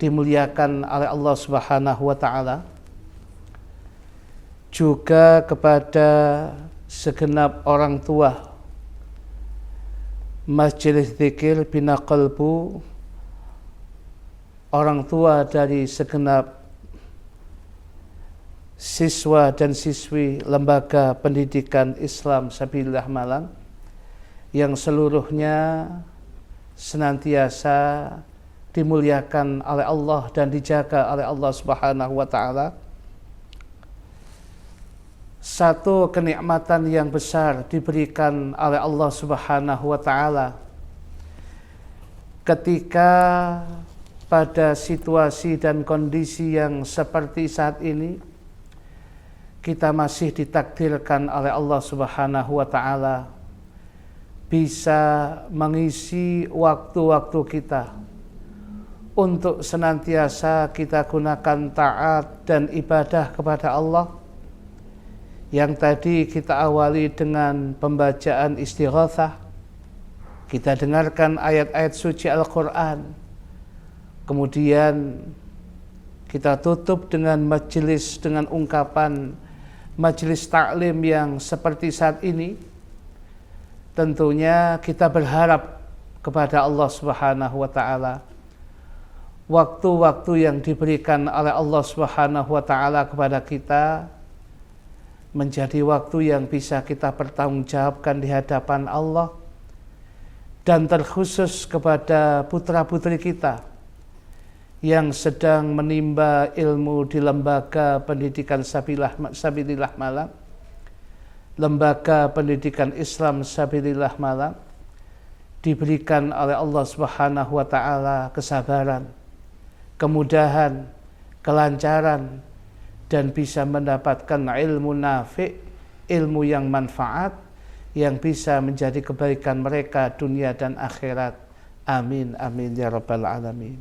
dimuliakan oleh Allah Subhanahu wa taala, juga kepada segenap orang tua Majlis Dzikir Bina Qalbu, orang tua dari segenap siswa dan siswi Lembaga Pendidikan Islam Sabilillah Malang yang seluruhnya senantiasa dimuliakan oleh Allah dan dijaga oleh Allah Subhanahu wa taala. satu kenikmatan yang besar diberikan oleh Allah Subhanahu wa taala ketika pada situasi dan kondisi yang seperti saat ini kita masih ditakdirkan oleh Allah Subhanahu wa taala bisa mengisi waktu-waktu kita untuk senantiasa kita gunakan taat dan ibadah kepada Allah, yang tadi kita awali dengan pembacaan istighatsah, kita dengarkan ayat-ayat suci Al-Quran, kemudian kita tutup dengan majelis, dengan ungkapan majelis taklim yang seperti saat ini. Tentunya kita berharap kepada Allah Subhanahu wa taala waktu-waktu yang diberikan oleh Allah Subhanahu wa taala kepada kita menjadi waktu yang bisa kita pertanggungjawabkan di hadapan Allah, dan terkhusus kepada putra-putri kita yang sedang menimba ilmu di lembaga pendidikan Sabilillah Malang, lembaga pendidikan Islam Sabilillah Malang, diberikan oleh Allah Subhanahu wa taala kesabaran, kemudahan, kelancaran, dan bisa mendapatkan ilmu nafi', ilmu yang manfaat, yang bisa menjadi kebaikan mereka dunia dan akhirat. Amin, amin ya rabbal alamin.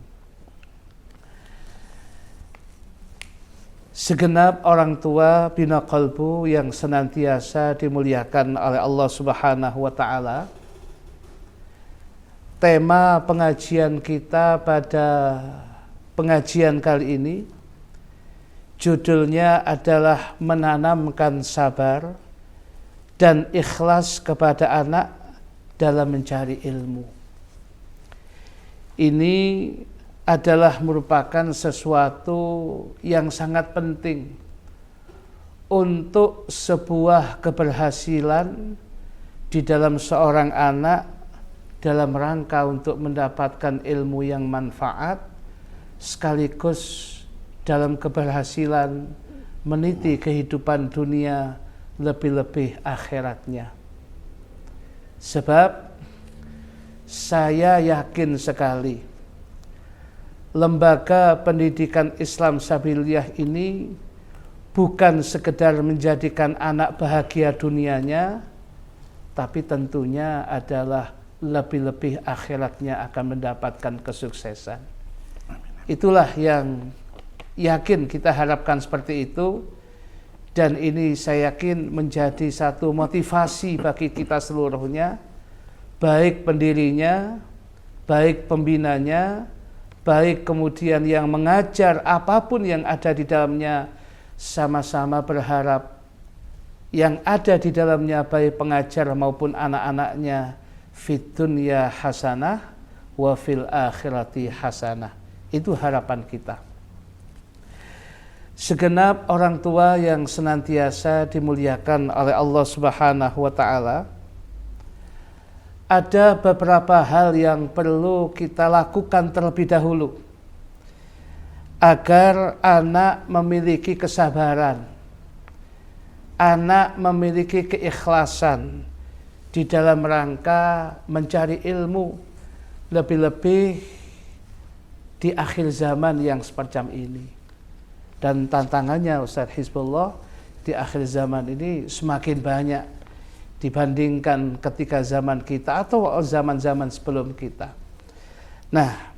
Segenap orang tua bina qalbu yang senantiasa dimuliakan oleh Allah Subhanahu wa taala, tema pengajian kita pada pengajian kali ini judulnya adalah menanamkan sabar dan ikhlas kepada anak dalam mencari ilmu. Ini adalah merupakan sesuatu yang sangat penting untuk sebuah keberhasilan di dalam seorang anak dalam rangka untuk mendapatkan ilmu yang manfaat, sekaligus dalam keberhasilan meniti kehidupan dunia, lebih-lebih akhiratnya. Sebab saya yakin sekali lembaga pendidikan Islam Sabilillah ini bukan sekedar menjadikan anak bahagia dunianya, tapi tentunya adalah lebih-lebih akhiratnya akan mendapatkan kesuksesan. Itulah yang yakin kita harapkan seperti itu, dan ini saya yakin menjadi satu motivasi bagi kita seluruhnya, baik pendirinya, baik pembinanya, baik kemudian yang mengajar, apapun yang ada di dalamnya, sama-sama berharap yang ada di dalamnya baik pengajar maupun anak-anaknya fid dunya hasanah wa fil akhirati hasanah. Itu harapan kita. Segenap orang tua yang senantiasa dimuliakan oleh Allah Subhanahu wa taala, ada beberapa hal yang perlu kita lakukan terlebih dahulu agar anak memiliki kesabaran, anak memiliki keikhlasan di dalam rangka mencari ilmu, lebih-lebih di akhir zaman yang semacam ini. Dan tantangannya Ustaz Hizbullah, di akhir zaman ini semakin banyak dibandingkan ketika zaman kita atau zaman-zaman sebelum kita. Nah,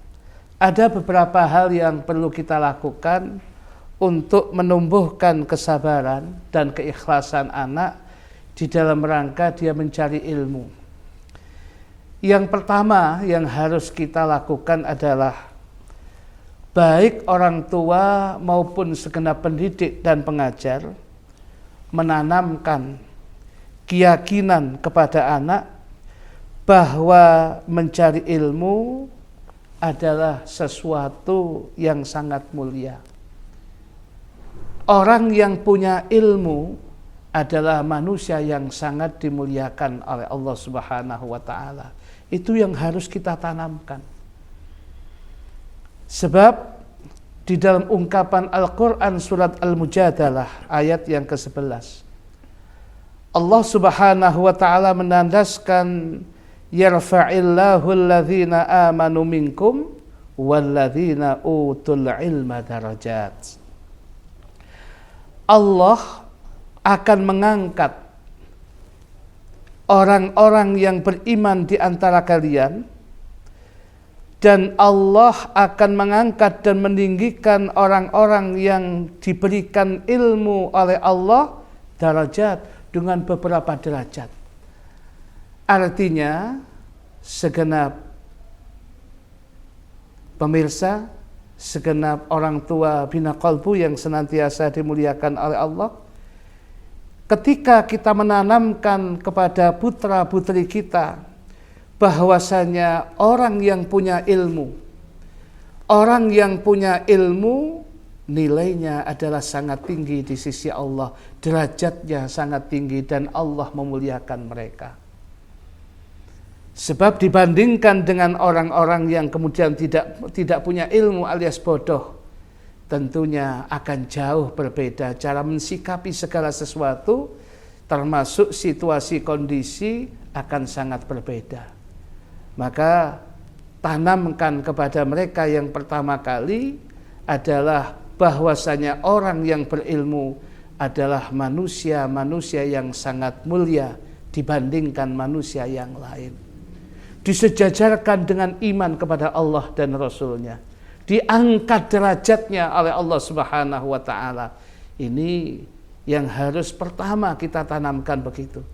ada beberapa hal yang perlu kita lakukan untuk menumbuhkan kesabaran dan keikhlasan anak di dalam rangka dia mencari ilmu. Yang pertama yang harus kita lakukan adalah baik orang tua maupun segenap pendidik dan pengajar menanamkan keyakinan kepada anak bahwa mencari ilmu adalah sesuatu yang sangat mulia. Orang yang punya ilmu adalah manusia yang sangat dimuliakan oleh Allah Subhanahu wa taala. Itu yang harus kita tanamkan. Sebab di dalam ungkapan Al-Quran surat Al-Mujadalah ayat yang ke-11, Allah Subhanahu wa taala menandaskan yarfa'illahu alladhina amanu minkum walladzina utul ilma darajat. Allah akan mengangkat orang-orang yang beriman di antara kalian, dan Allah akan mengangkat dan meninggikan orang-orang yang diberikan ilmu oleh Allah darajat, dengan beberapa derajat. Artinya segenap pemirsa, segenap orang tua Bina Qalbu yang senantiasa dimuliakan oleh Allah, ketika kita menanamkan kepada putra-putri kita bahwasanya orang yang punya ilmu nilainya adalah sangat tinggi di sisi Allah, derajatnya sangat tinggi, dan Allah memuliakan mereka. Sebab dibandingkan dengan orang-orang yang kemudian tidak punya ilmu alias bodoh, tentunya akan jauh berbeda cara mensikapi segala sesuatu, termasuk situasi kondisi akan sangat berbeda. Maka tanamkan kepada mereka yang pertama kali adalah bahwasanya orang yang berilmu adalah manusia-manusia yang sangat mulia dibandingkan manusia yang lain. Disejajarkan dengan iman kepada Allah dan Rasul-Nya, diangkat derajatnya oleh Allah Subhanahu wa taala. Ini yang harus pertama kita tanamkan begitu.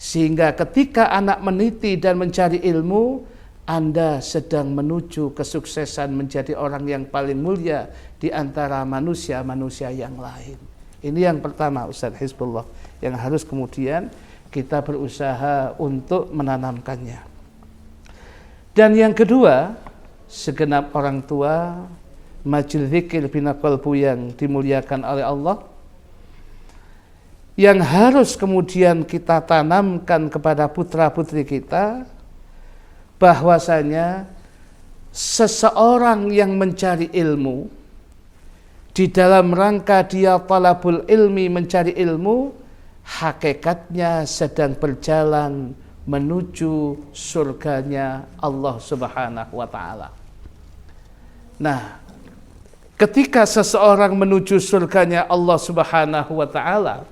Sehingga ketika anak meniti dan mencari ilmu, Anda sedang menuju kesuksesan menjadi orang yang paling mulia di antara manusia-manusia yang lain. Ini yang pertama, Ustaz Hizbullah, yang harus kemudian kita berusaha untuk menanamkannya. Dan yang kedua, segenap orang tua Majelis Zikir Bina Qalbu yang dimuliakan oleh Allah, yang harus kemudian kita tanamkan kepada putra-putri kita, bahwasanya seseorang yang mencari ilmu, di dalam rangka dia talabul ilmi, mencari ilmu, hakikatnya sedang berjalan menuju surganya Allah Subhanahu wa ta'ala. Nah, ketika seseorang menuju surganya Allah Subhanahu wa ta'ala,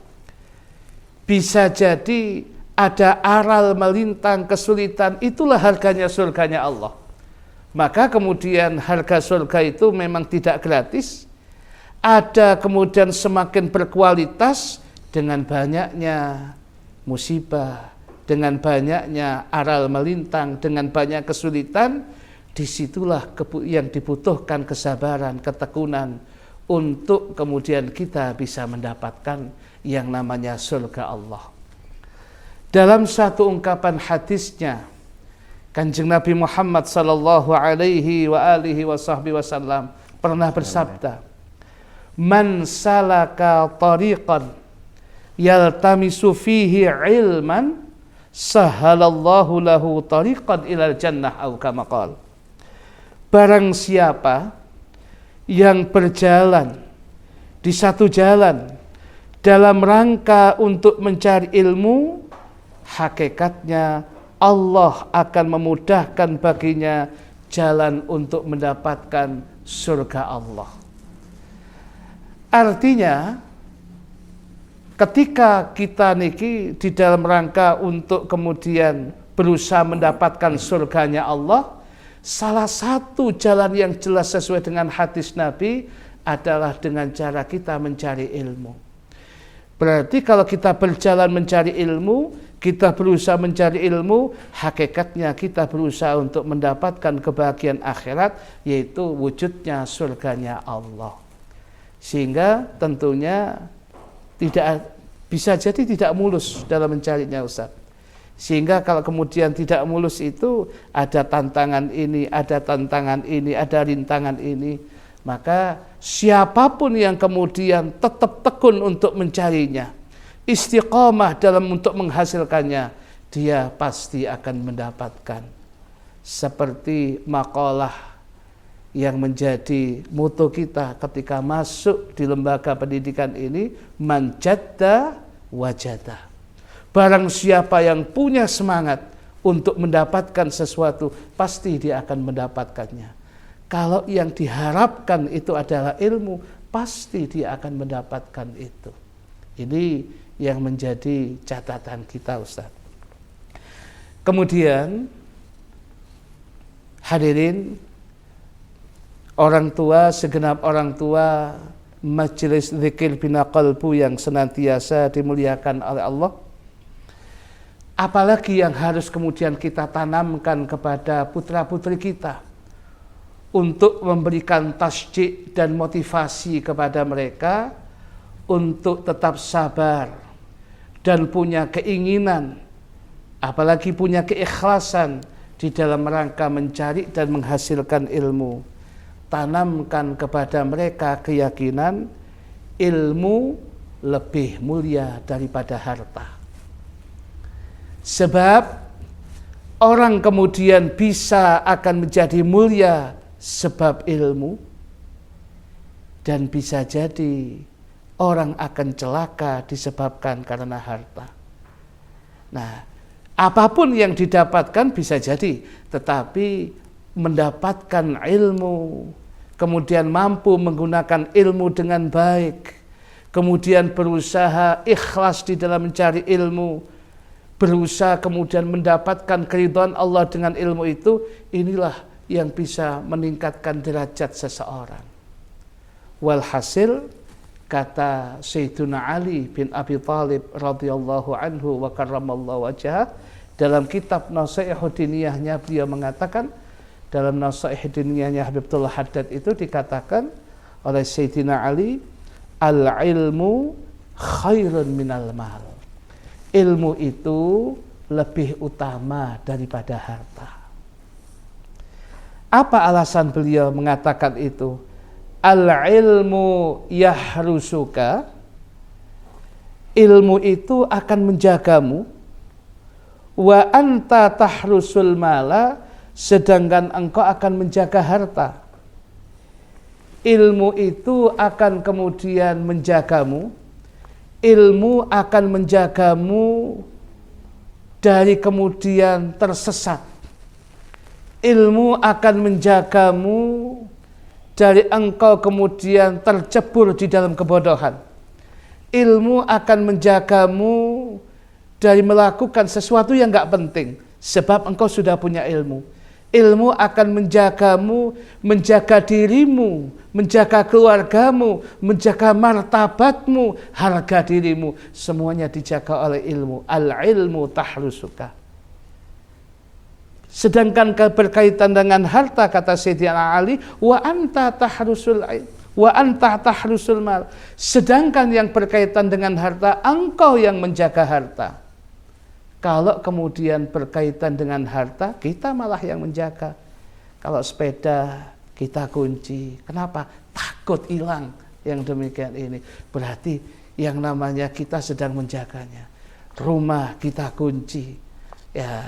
bisa jadi ada aral melintang kesulitan, itulah harganya surganya Allah. Maka kemudian harga surga itu memang tidak gratis, ada kemudian semakin berkualitas dengan banyaknya musibah, dengan banyaknya aral melintang, dengan banyak kesulitan. Disitulah yang dibutuhkan kesabaran, ketekunan untuk kemudian kita bisa mendapatkan yang namanya surga Allah. Dalam satu ungkapan hadisnya, Kanjeng Nabi Muhammad sallallahu alaihi wa alihi wasallam pernah bersabda, "Man salaka tariqan yaltamisu fihi ilman, sahalallahu lahu tariqan ilal jannah," atau kama qala. Barang siapa yang berjalan di satu jalan dalam rangka untuk mencari ilmu, hakikatnya Allah akan memudahkan baginya jalan untuk mendapatkan surga Allah. Artinya, ketika kita niki di dalam rangka untuk kemudian berusaha mendapatkan surganya Allah, salah satu jalan yang jelas sesuai dengan hadis Nabi adalah dengan cara kita mencari ilmu. Berarti kalau kita berjalan mencari ilmu, kita berusaha mencari ilmu, hakikatnya kita berusaha untuk mendapatkan kebahagiaan akhirat, yaitu wujudnya surganya Allah. Sehingga tentunya bisa jadi tidak mulus dalam mencarinya, Ustaz. Sehingga kalau kemudian tidak mulus itu ada tantangan ini, ada tantangan ini, ada rintangan ini, maka siapapun yang kemudian tetap tekun untuk mencarinya, istiqamah dalam untuk menghasilkannya, dia pasti akan mendapatkan. Seperti makalah yang menjadi moto kita ketika masuk di lembaga pendidikan ini, man jadda wajada. Barang siapa yang punya semangat untuk mendapatkan sesuatu, pasti dia akan mendapatkannya. Kalau yang diharapkan itu adalah ilmu, pasti dia akan mendapatkan itu. Ini yang menjadi catatan kita, Ustaz. Kemudian hadirin, orang tua, segenap orang tua Majelis Dzikir Bina Qalbu yang senantiasa dimuliakan oleh Allah, apalagi yang harus kemudian kita tanamkan kepada putra-putri kita untuk memberikan tasjid dan motivasi kepada mereka untuk tetap sabar dan punya keinginan, apalagi punya keikhlasan di dalam rangka mencari dan menghasilkan ilmu. Tanamkan kepada mereka keyakinan ilmu lebih mulia daripada harta. Sebab orang kemudian bisa akan menjadi mulia sebab ilmu, dan bisa jadi orang akan celaka disebabkan karena harta. Nah, apapun yang didapatkan bisa jadi, tetapi mendapatkan ilmu, kemudian mampu menggunakan ilmu dengan baik, kemudian berusaha ikhlas di dalam mencari ilmu, berusaha kemudian mendapatkan keridhaan Allah dengan ilmu itu, inilah yang bisa meningkatkan derajat seseorang. Walhasil, kata Sayyiduna Ali bin Abi Thalib radhiyallahu anhu wa karramallahu wajhah, dalam kitab Nasaihud Diniyahnya beliau mengatakan, dalam Nasaih Diniyahnya Habibullah Haddad itu dikatakan oleh Sayyidina Ali, al-ilmu khairun minal mal. Ilmu itu lebih utama daripada harta. Apa alasan beliau mengatakan itu? Al-ilmu yahrusuka, ilmu itu akan menjagamu, wa anta tahrusul mala, sedangkan engkau akan menjaga harta. Ilmu itu akan kemudian menjagamu, ilmu akan menjagamu dari kemudian tersesat. Ilmu akan menjagamu dari engkau kemudian tercebur di dalam kebodohan. Ilmu akan menjagamu dari melakukan sesuatu yang enggak penting, sebab engkau sudah punya ilmu. Ilmu akan menjagamu, menjaga dirimu, menjaga keluargamu, menjaga martabatmu, harga dirimu, semuanya dijaga oleh ilmu. Al-ilmu tahrusuka. Sedangkan berkaitan dengan harta, kata Sayyidina Ali, wa anta tahrusul mal. Sedangkan yang berkaitan dengan harta, engkau yang menjaga harta. Kalau kemudian berkaitan dengan harta, kita malah yang menjaga. Kalau sepeda, kita kunci. Kenapa? Takut hilang. Yang demikian ini. Berarti yang namanya kita sedang menjaganya. Rumah kita kunci. Ya,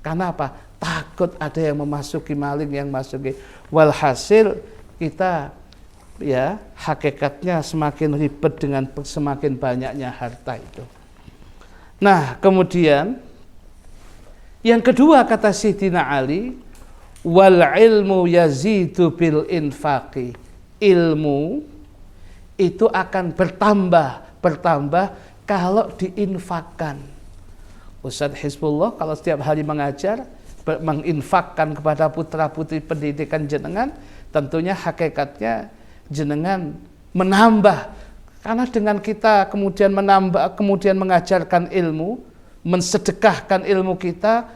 kenapa? Takut ada yang memasuki, maling yang masuki. Walhasil kita, ya, hakikatnya semakin ribet dengan semakin banyaknya harta itu. Nah, kemudian yang kedua kata Sayyidina Ali, wal ilmu yazidu bil infaqi. Ilmu itu akan bertambah kalau diinfakkan. Ustaz Hizbullah kalau setiap hari mengajar, menginfakkan kepada putra-putri pendidikan jenengan, tentunya hakikatnya jenengan menambah. Karena dengan kita kemudian menambah, kemudian mengajarkan ilmu, mensedekahkan ilmu kita,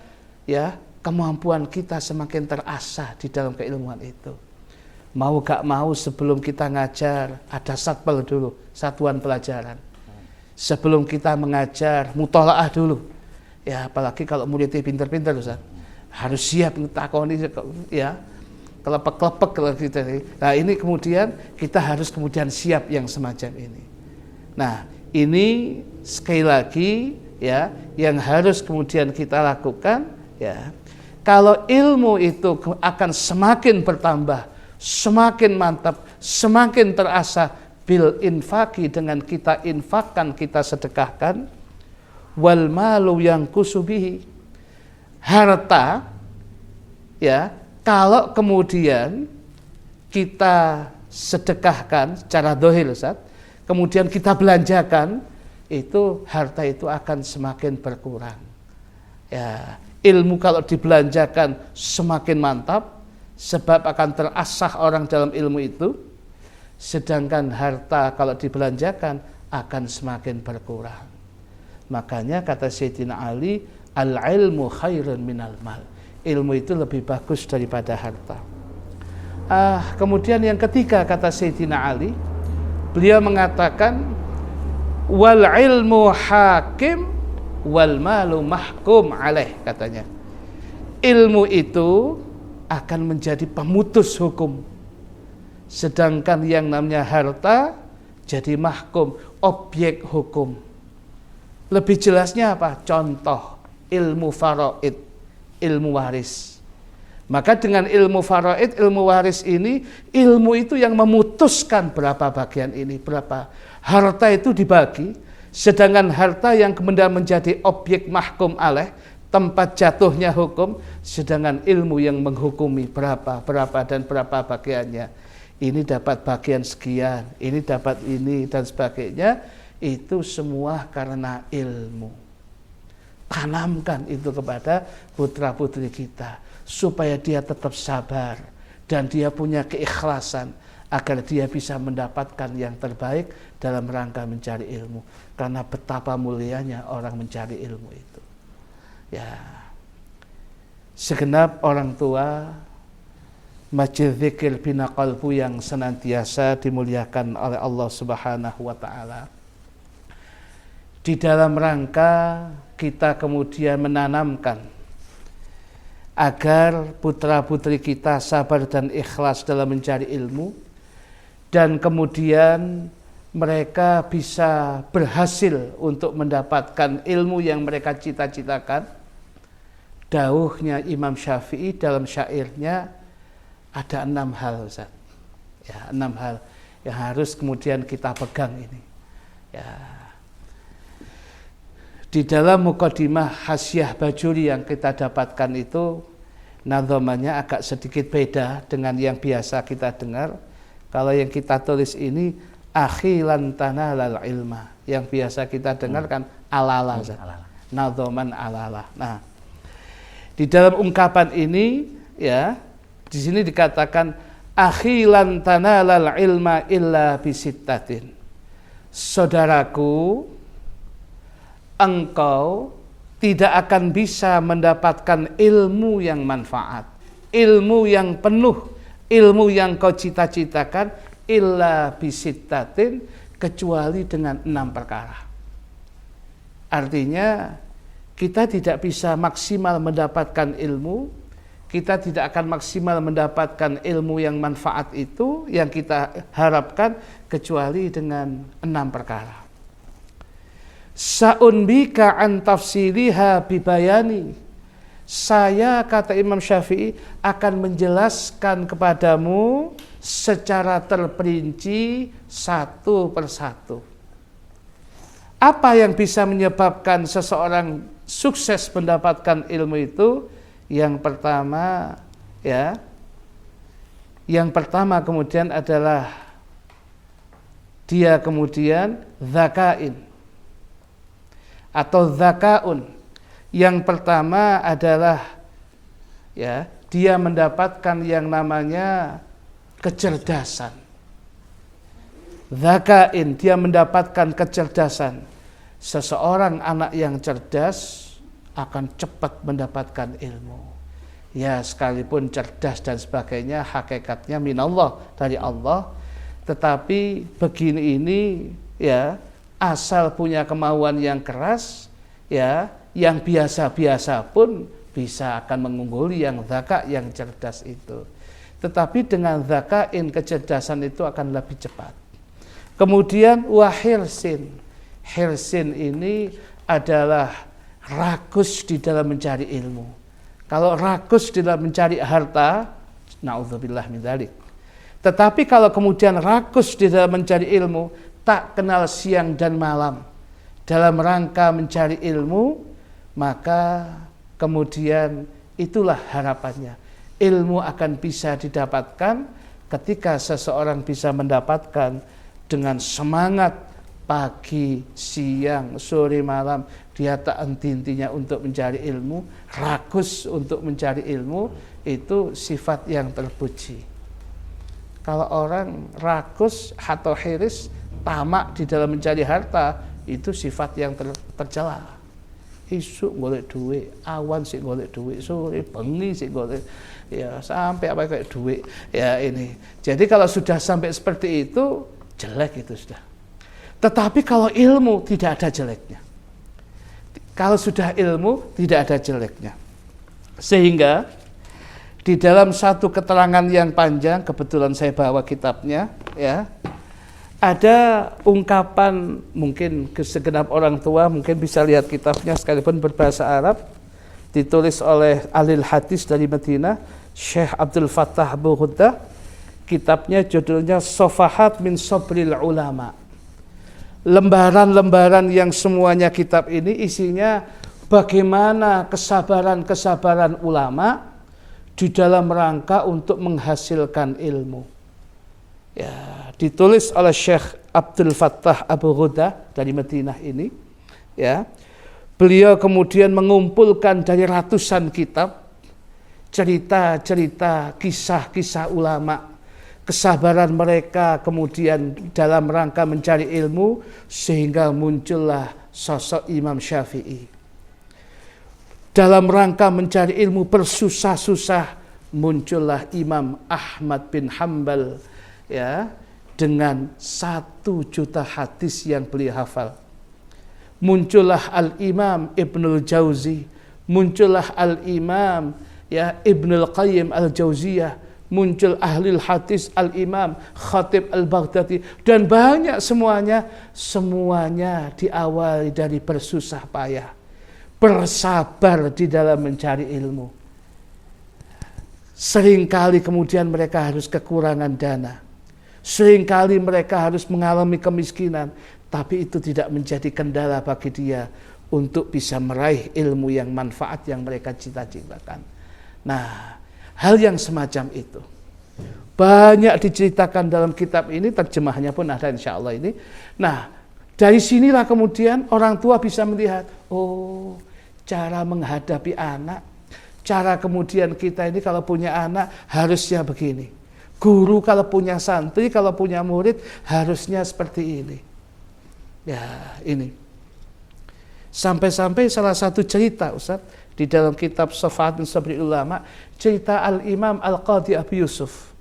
ya, kemampuan kita semakin terasah di dalam keilmuan itu. Mau gak mau sebelum kita ngajar, ada satpel dulu, satuan pelajaran. Sebelum kita mengajar, mutolaah dulu. Ya, apalagi kalau muridnya pintar-pintar, Ustaz. Harus siap ngetakoni, ya. Kelepek-kelepek kalau kita. Nah, ini kemudian kita harus kemudian siap yang semacam ini. Nah, ini sekali lagi, ya, yang harus kemudian kita lakukan, ya. Kalau ilmu itu akan semakin bertambah, semakin mantap, semakin terasa bil infaki, dengan kita infakkan, kita sedekahkan. wal malu yanqusu bihi. Harta, ya, kalau kemudian kita sedekahkan secara zahir, Ustaz, kemudian kita belanjakan, itu harta itu akan semakin berkurang. Ya, ilmu kalau dibelanjakan semakin mantap, sebab akan terasah orang dalam ilmu itu. Sedangkan harta kalau dibelanjakan akan semakin berkurang. Makanya kata Sayyidina Ali, al-ilmu khairun minal mal. Ilmu itu lebih bagus daripada harta. Kemudian yang ketiga kata Sayyidina Ali, beliau mengatakan wal ilmu hakim wal malu mahkum alaih, katanya. Ilmu itu akan menjadi pemutus hukum, sedangkan yang namanya harta jadi mahkum, objek hukum. Lebih jelasnya apa? Contoh ilmu faraid, ilmu waris. Maka dengan ilmu faraid, ilmu waris ini, ilmu itu yang memutuskan berapa bagian ini, berapa harta itu dibagi. Sedangkan harta yang kemudian menjadi objek mahkum alaih, tempat jatuhnya hukum, sedangkan ilmu yang menghukumi berapa dan berapa bagiannya. Ini dapat bagian sekian, ini dapat ini dan sebagainya. Itu semua karena ilmu. Tanamkan itu kepada putra-putri kita, supaya dia tetap sabar dan dia punya keikhlasan agar dia bisa mendapatkan yang terbaik dalam rangka mencari ilmu. Karena betapa mulianya orang mencari ilmu itu. Ya, segenap orang tua Masjid Zikir Bina Qalbu yang senantiasa dimuliakan oleh Allah Subhanahu wa taala, di dalam rangka kita kemudian menanamkan agar putra-putri kita sabar dan ikhlas dalam mencari ilmu, dan kemudian mereka bisa berhasil untuk mendapatkan ilmu yang mereka cita-citakan. Dawuhnya Imam Syafi'i dalam syairnya ada 6 hal, Ustaz. Ya, 6 hal yang harus kemudian kita pegang ini. Ya. Di dalam Muqaddimah Hasyiah Bajuri yang kita dapatkan itu, nadhamannya agak sedikit beda dengan yang biasa kita dengar. Kalau yang kita tulis ini akhilan tanalal ilma, yang biasa kita dengar kan alala, nadhaman alala. Nah, di dalam ungkapan ini, ya, di sini dikatakan akhilan tanalal ilma illa bisittatin. Saudaraku, engkau tidak akan bisa mendapatkan ilmu yang manfaat, ilmu yang penuh, ilmu yang kau cita-citakan illa bisittatin, kecuali dengan 6 perkara. Artinya kita tidak bisa maksimal mendapatkan ilmu, kita tidak akan maksimal mendapatkan ilmu yang manfaat itu yang kita harapkan kecuali dengan 6 perkara. Sa'unbika an tafsiliha bibayani. Saya, kata Imam Syafi'i, akan menjelaskan kepadamu secara terperinci satu persatu. Apa yang bisa menyebabkan seseorang sukses mendapatkan ilmu itu? Yang pertama, ya, yang pertama kemudian adalah dia kemudian zakain atau zakaun. Yang pertama adalah, ya, dia mendapatkan yang namanya kecerdasan. Zakain, dia mendapatkan kecerdasan. Seseorang anak yang cerdas akan cepat mendapatkan ilmu. Ya, sekalipun cerdas dan sebagainya, hakikatnya minallah, dari Allah. Tetapi begini ini, ya, asal punya kemauan yang keras, ya, yang biasa-biasa pun bisa akan mengungguli yang zaka, yang cerdas itu. Tetapi dengan zakain, kecerdasan itu akan lebih cepat. Kemudian wahirsin. Hirsin ini adalah rakus di dalam mencari ilmu. Kalau rakus di dalam mencari harta, na'udzubillah min dzalik. Tetapi kalau kemudian rakus di dalam mencari ilmu, tak kenal siang dan malam. dalam rangka mencari ilmu, maka kemudian itulah harapannya. Ilmu akan bisa didapatkan ketika seseorang bisa mendapatkan dengan semangat pagi, siang, sore, malam, dia tak henti-hentinya untuk mencari ilmu, rakus untuk mencari ilmu, itu sifat yang terpuji. Kalau orang rakus atau hiris, tamak di dalam mencari harta, itu sifat yang tercela. Isuk golek duit, awan sih golek duit, sore bengi sih golek, ya sampai apa kayak duit, ya ini. Jadi kalau sudah sampai seperti itu, jelek itu sudah. Tetapi kalau ilmu tidak ada jeleknya. Kalau sudah ilmu tidak ada jeleknya. Sehingga di dalam satu keterangan yang panjang, kebetulan saya bawa kitabnya, ya. Ada ungkapan, mungkin segenap orang tua mungkin bisa lihat kitabnya sekalipun berbahasa Arab, ditulis oleh ahli hadis dari Madinah, Syekh Abdul Fattah Abu Ghuddah. Kitabnya judulnya Sofahat min Sobril Ulama. Lembaran-lembaran yang semuanya kitab ini isinya bagaimana kesabaran-kesabaran ulama di dalam rangka untuk menghasilkan ilmu. Ya, ditulis oleh Syekh Abdul Fattah Abu Ghuddah dari Madinah ini, ya. Beliau kemudian mengumpulkan dari ratusan kitab cerita-cerita, kisah-kisah ulama, kesabaran mereka kemudian dalam rangka mencari ilmu, sehingga muncullah sosok Imam Syafi'i. Dalam rangka mencari ilmu bersusah-susah, muncullah Imam Ahmad bin Hanbal, ya, dengan 1 juta hadis yang beliau hafal. Muncullah Al-Imam Ibnul Jauzi, muncullah Al-Imam, ya, Ibnul Qayyim Al-Jauziyah, muncul ahli hadis Al-Imam Khatib Al-Baghdadi, dan banyak semuanya diawali dari bersusah payah, bersabar di dalam mencari ilmu. Seringkali kemudian mereka harus kekurangan dana. Seringkali mereka harus mengalami kemiskinan, tapi itu tidak menjadi kendala bagi dia untuk bisa meraih ilmu yang manfaat yang mereka cita-citakan. Nah, hal yang semacam itu banyak diceritakan dalam kitab ini, terjemahnya pun ada insya Allah ini. Nah, dari sinilah kemudian orang tua bisa melihat, oh, cara menghadapi anak, cara kemudian kita ini kalau punya anak harusnya begini. Guru kalau punya santri, kalau punya murid harusnya seperti ini. Ya, ini. Sampai-sampai salah satu cerita, Ustaz, di dalam kitab Sofahat min Sobril Ulama, cerita Al-Imam Al-Qadhi Abi Yusuf.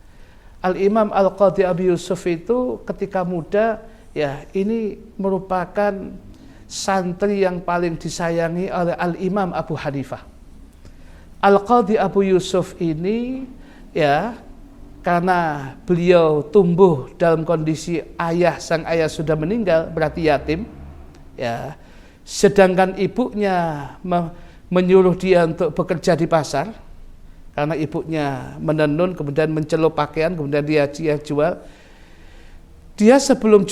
Al-Imam Al-Qadhi Abi Yusuf itu ketika muda, ya, ini merupakan santri yang paling disayangi oleh Al-Imam Abu Hanifah. Al-Qadhi Abu Yusuf ini, ya, karena beliau tumbuh dalam kondisi sang ayah sudah meninggal, berarti yatim, ya. Sedangkan ibunya menyuruh dia untuk bekerja di pasar, karena ibunya menenun, kemudian mencelup pakaian, kemudian dia jual. Dia sebelum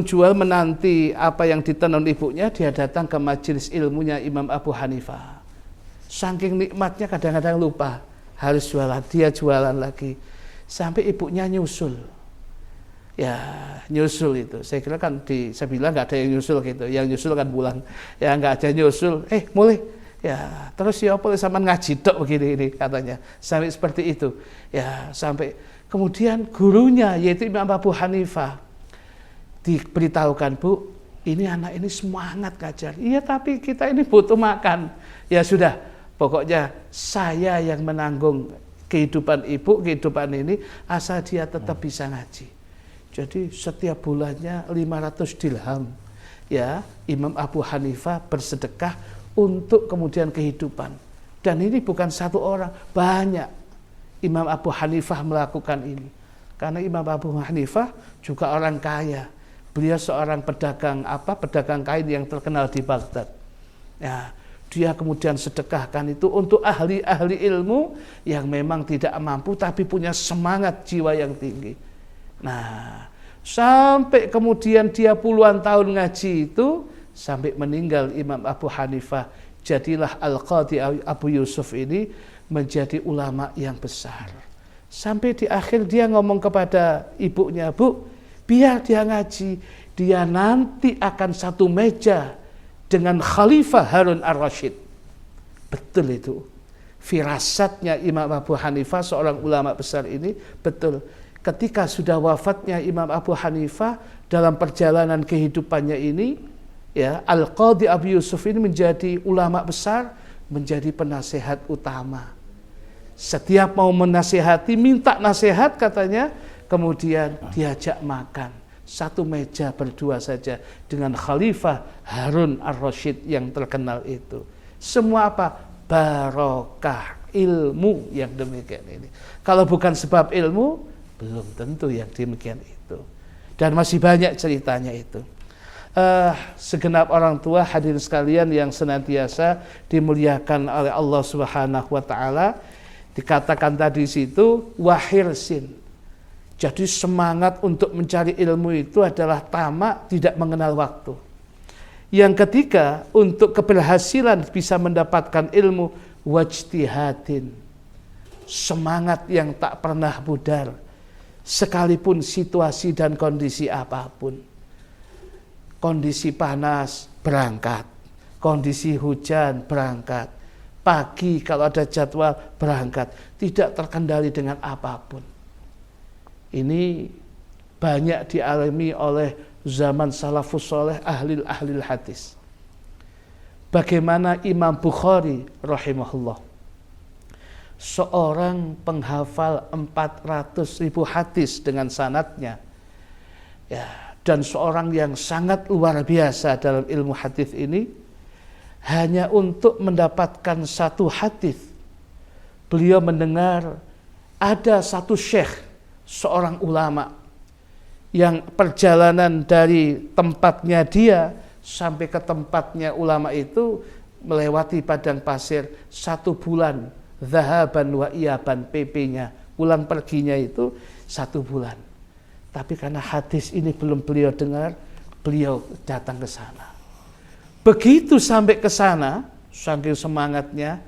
jual menanti apa yang ditenun ibunya, dia datang ke majelis ilmunya Imam Abu Hanifah. Saking nikmatnya kadang-kadang lupa harus jualan, dia jualan lagi sampai ibunya nyusul. Ya, nyusul itu. Saya kira kan saya bilang nggak ada yang nyusul gitu. Yang nyusul kan pulang. Ya nggak ada nyusul. Mulai. Ya, terus ya apa sama ngaji tok begini ini katanya. Sampai seperti itu. Ya, sampai kemudian gurunya yaitu Imam Abu Hanifah diberitahukan, Bu, ini anak ini semangat ngajar. Iya, tapi kita ini butuh makan. Ya sudah, pokoknya saya yang menanggung kehidupan ibu, kehidupan ini, asal dia tetap bisa ngaji. Jadi setiap bulannya 500 dirham. Ya, Imam Abu Hanifah bersedekah untuk kemudian kehidupan. Dan ini bukan satu orang, banyak Imam Abu Hanifah melakukan ini. Karena Imam Abu Hanifah juga orang kaya. Beliau seorang pedagang kain yang terkenal di Baghdad. Ya, dia kemudian sedekahkan itu untuk ahli-ahli ilmu yang memang tidak mampu tapi punya semangat jiwa yang tinggi. Nah, Sampai kemudian dia puluhan tahun ngaji itu, sampai meninggal Imam Abu Hanifah. Jadilah Al-Qadhi Abu Yusuf ini menjadi ulama yang besar. Sampai di akhir dia ngomong kepada ibunya, Bu, biar dia ngaji, dia nanti akan satu meja dengan Khalifah Harun ar-Rasyid. Betul itu. Firasatnya Imam Abu Hanifah, seorang ulama besar ini, betul. Ketika sudah wafatnya Imam Abu Hanifah, dalam perjalanan kehidupannya ini, ya, Al-Qadhi Abu Yusuf ini menjadi ulama besar, menjadi penasehat utama. Setiap mau menasehati, minta nasihat katanya, kemudian diajak makan. Satu meja berdua saja dengan Khalifah Harun ar-Rasyid yang terkenal itu. Semua apa? Barokah ilmu yang demikian ini. Kalau bukan sebab ilmu, belum tentu yang demikian itu. Dan masih banyak ceritanya itu. Segenap orang tua hadirin sekalian yang senantiasa dimuliakan oleh Allah Subhanahu wa taala, dikatakan tadi situ wahirsin. Jadi semangat untuk mencari ilmu itu adalah tamak, tidak mengenal waktu. Yang ketiga, untuk keberhasilan bisa mendapatkan ilmu, wajtihadin. Semangat yang tak pernah pudar, sekalipun situasi dan kondisi apapun. Kondisi panas, berangkat. Kondisi hujan, berangkat. Pagi kalau ada jadwal, berangkat. Tidak terkendali dengan apapun. Ini banyak dialami oleh zaman salafus soleh, ahli hadis. Bagaimana Imam Bukhari rahimahullah, seorang penghafal 400.000 hadis dengan sanadnya, ya, dan seorang yang sangat luar biasa dalam ilmu hadis ini, hanya untuk mendapatkan satu hadis, beliau mendengar ada satu syekh, seorang ulama, yang perjalanan dari tempatnya dia sampai ke tempatnya ulama itu melewati padang pasir 1 bulan. Zahaban wa iyaban, PP-nya, pulang perginya itu 1 bulan. Tapi karena hadis ini belum beliau dengar, beliau datang ke sana. Begitu sampai ke sana, saking semangatnya,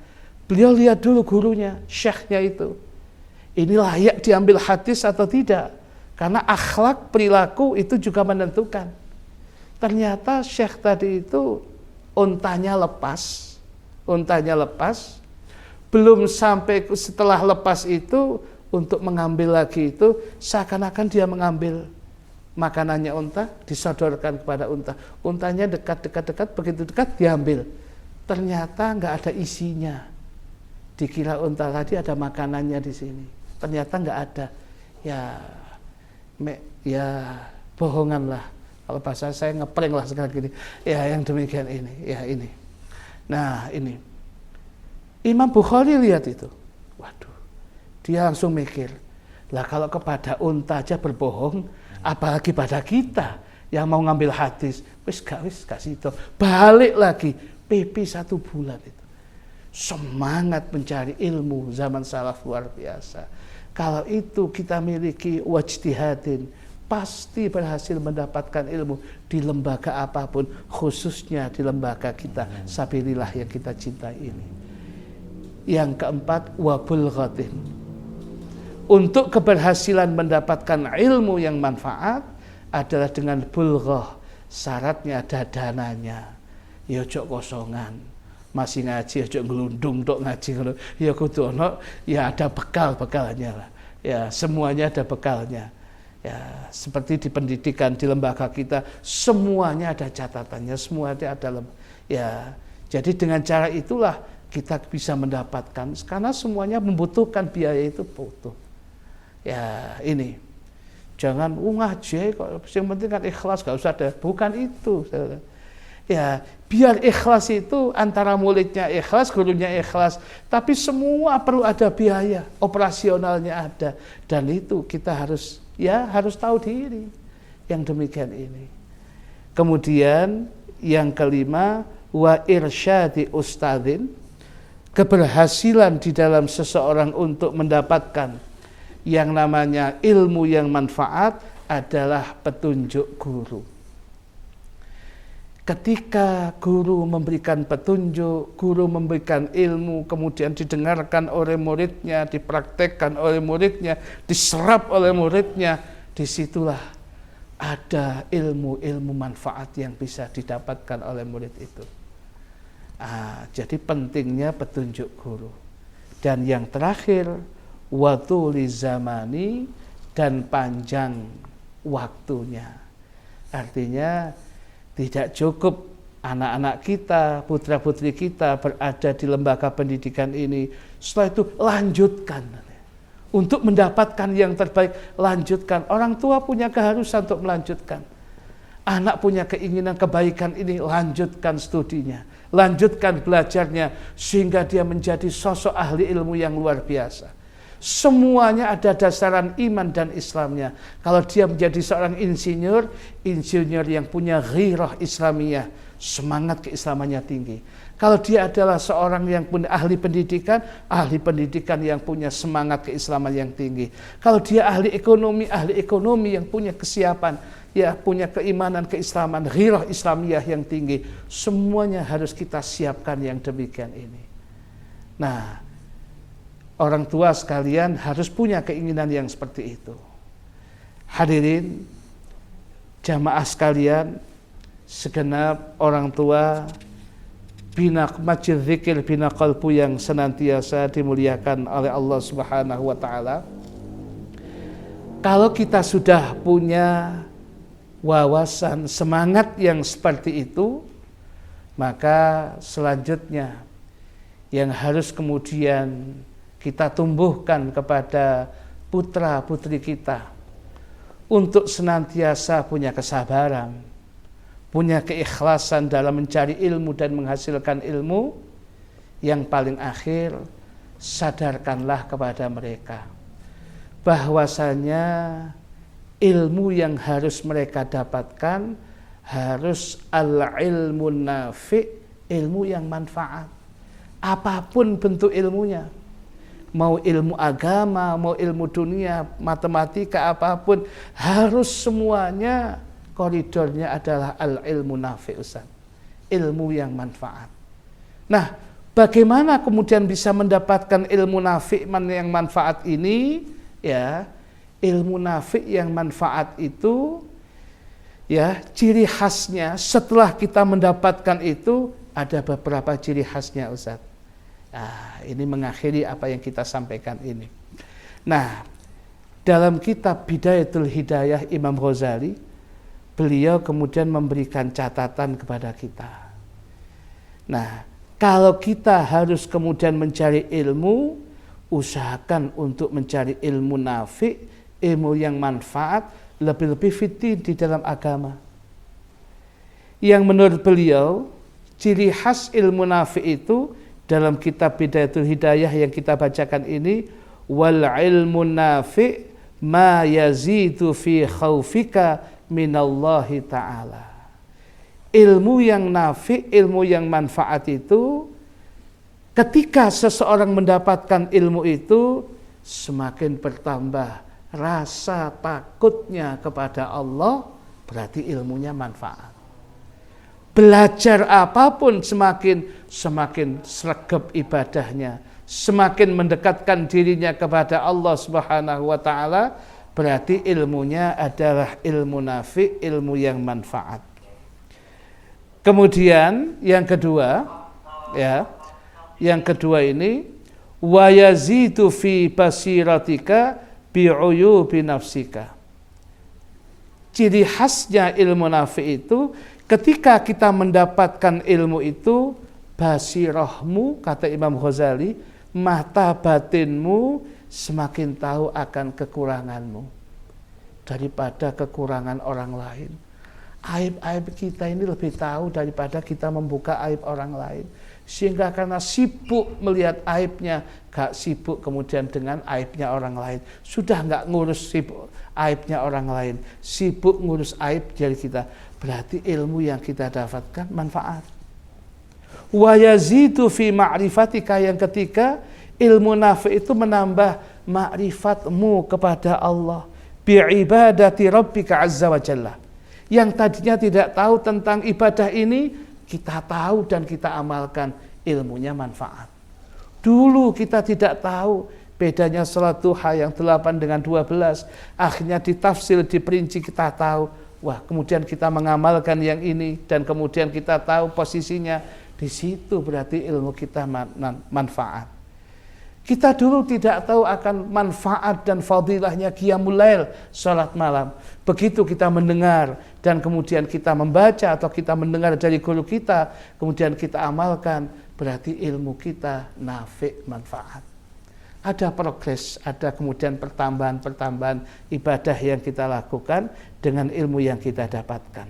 beliau lihat dulu gurunya, syekhnya itu. Ini layak diambil hadis atau tidak? Karena akhlak, perilaku itu juga menentukan. Ternyata syekh tadi itu untanya lepas, belum sampai setelah lepas itu untuk mengambil lagi itu seakan-akan dia mengambil makanannya unta, disodorkan kepada unta. Untanya dekat, begitu dekat diambil. Ternyata nggak ada isinya. Dikira unta tadi ada makanannya di sini. Ternyata nggak ada. Ya bohongan lah. Kalau bahasa saya ngeprank lah sekarang gini. Ya yang demikian ini. Ya ini. Nah ini. Imam Bukhari lihat itu. Waduh. Dia langsung mikir. Lah kalau kepada unta aja berbohong, apalagi pada kita yang mau ngambil hadis. Wis gak situ. Balik lagi. PP 1 bulan itu. Semangat mencari ilmu zaman salaf luar biasa. Kalau itu kita miliki wajtihadin, pasti berhasil mendapatkan ilmu di lembaga apapun, khususnya di lembaga kita sabilillah yang kita cintai ini. Yang keempat, wabulghatin. Untuk keberhasilan mendapatkan ilmu yang manfaat adalah dengan bulghah. Syaratnya ada dananya. Ya ojo kosongan. Masih ngaji ojo ngelundung tok ngaji ngono. Ya kudu ono, ya ada bekalnya lah. Ya semuanya ada bekalnya. Ya seperti di pendidikan di lembaga kita semuanya ada catatannya, semuanya ada ya. Jadi dengan cara itulah kita bisa mendapatkan, karena semuanya membutuhkan biaya itu butuh. Ya ini. Jangan ngaji kok, yang penting kan ikhlas, gak usah ada. Bukan itu. Ya, biar ikhlas itu antara muridnya ikhlas, gurunya ikhlas, tapi semua perlu ada biaya, operasionalnya ada. Dan itu kita harus tahu diri yang demikian ini. Kemudian yang kelima, wa irsyadi ustadzin, keberhasilan di dalam seseorang untuk mendapatkan yang namanya ilmu yang manfaat adalah petunjuk guru. Ketika guru memberikan petunjuk, guru memberikan ilmu, kemudian didengarkan oleh muridnya, dipraktekkan oleh muridnya, diserap oleh muridnya, disitulah ada ilmu-ilmu manfaat yang bisa didapatkan oleh murid itu. Jadi pentingnya petunjuk guru. Dan yang terakhir, watuli zamani, dan panjang waktunya. Artinya tidak cukup anak-anak kita, putra-putri kita berada di lembaga pendidikan ini. Setelah itu lanjutkan. Untuk mendapatkan yang terbaik, lanjutkan. Orang tua punya keharusan untuk melanjutkan. Anak punya keinginan kebaikan ini, lanjutkan studinya. Lanjutkan belajarnya, sehingga dia menjadi sosok ahli ilmu yang luar biasa. Semuanya ada dasaran iman dan Islamnya. Kalau dia menjadi seorang insinyur yang punya ghirah Islamiyah, semangat keislamannya tinggi. Kalau dia adalah seorang yang punya ahli pendidikan yang punya semangat keislaman yang tinggi. Kalau dia ahli ekonomi yang punya kesiapan, ya punya keimanan keislaman, ghirah Islamiyah yang tinggi. Semuanya harus kita siapkan yang demikian ini. Nah, orang tua sekalian harus punya keinginan yang seperti itu. Hadirin, jamaah sekalian, segenap orang tua, bina masjid zikir, bina qalbu yang senantiasa dimuliakan oleh Allah Subhanahu wa taala. Kalau kita sudah punya wawasan semangat yang seperti itu, maka selanjutnya yang harus kemudian kita tumbuhkan kepada putra-putri kita untuk senantiasa punya kesabaran, punya keikhlasan dalam mencari ilmu dan menghasilkan ilmu. Yang paling akhir, sadarkanlah kepada mereka bahwasanya ilmu yang harus mereka dapatkan harus al-ilmu nafi', ilmu yang manfaat. Apapun bentuk ilmunya, mau ilmu agama, mau ilmu dunia, matematika, apapun, harus semuanya koridornya adalah al-ilmu nafi', Ustaz. Ilmu yang manfaat. Nah, bagaimana kemudian bisa mendapatkan ilmu nafi' yang manfaat ini? Ya, ilmu nafi' yang manfaat itu, ya, ciri khasnya setelah kita mendapatkan itu ada beberapa ciri khasnya, Ustaz. Ini mengakhiri apa yang kita sampaikan ini. Nah, dalam kitab Bidayatul Hidayah Imam Ghazali, beliau kemudian memberikan catatan kepada kita. Nah, kalau kita harus kemudian mencari ilmu, usahakan untuk mencari ilmu nafi', ilmu yang manfaat, lebih-lebih fitin di dalam agama. Yang menurut beliau, ciri khas ilmu nafi' itu dalam kitab Bidayatul Hidayah yang kita bacakan ini, wal ilmu nafi' ma yazidu fi khaufika minallahi ta'ala. Ilmu yang nafi', ilmu yang manfaat itu, ketika seseorang mendapatkan ilmu itu, semakin bertambah rasa takutnya kepada Allah, berarti ilmunya manfaat. Belajar apapun semakin sregep ibadahnya, semakin mendekatkan dirinya kepada Allah Subhanahu wa taala, berarti ilmunya adalah ilmu nafi', ilmu yang manfaat. Kemudian yang kedua, ya, yang kedua ini, wa yazidu fi basiratika bi'uyubi nafsika. Ciri khasnya ilmu nafi' itu, ketika kita mendapatkan ilmu itu, basirahmu, kata Imam Ghazali, mata batinmu semakin tahu akan kekuranganmu daripada kekurangan orang lain. Aib-aib kita ini lebih tahu daripada kita membuka aib orang lain. Sehingga karena sibuk melihat aibnya, gak sibuk kemudian dengan aibnya orang lain. Sudah gak ngurus sibuk aibnya orang lain, sibuk ngurus aib diri kita. Berarti ilmu yang kita dapatkan manfaat. Wa yazidu fi ma'rifatika, yang ketiga, ilmu nafi' itu menambah ma'rifatmu kepada Allah. bi'ibadati rabbika azza wa jalla. Yang tadinya tidak tahu tentang ibadah ini, kita tahu dan kita amalkan, ilmunya manfaat. Dulu kita tidak tahu bedanya salat duha yang 8 dengan 12, akhirnya ditafsir, diperinci, kita tahu. Wah, kemudian kita mengamalkan yang ini dan kemudian kita tahu posisinya. Di situ berarti ilmu kita manfaat. Kita dulu tidak tahu akan manfaat dan fadilahnya qiyamul lail, salat malam. Begitu kita mendengar dan kemudian kita membaca atau kita mendengar dari guru kita, kemudian kita amalkan, berarti ilmu kita nafi', manfaat. Ada progres, ada kemudian pertambahan ibadah yang kita lakukan dengan ilmu yang kita dapatkan.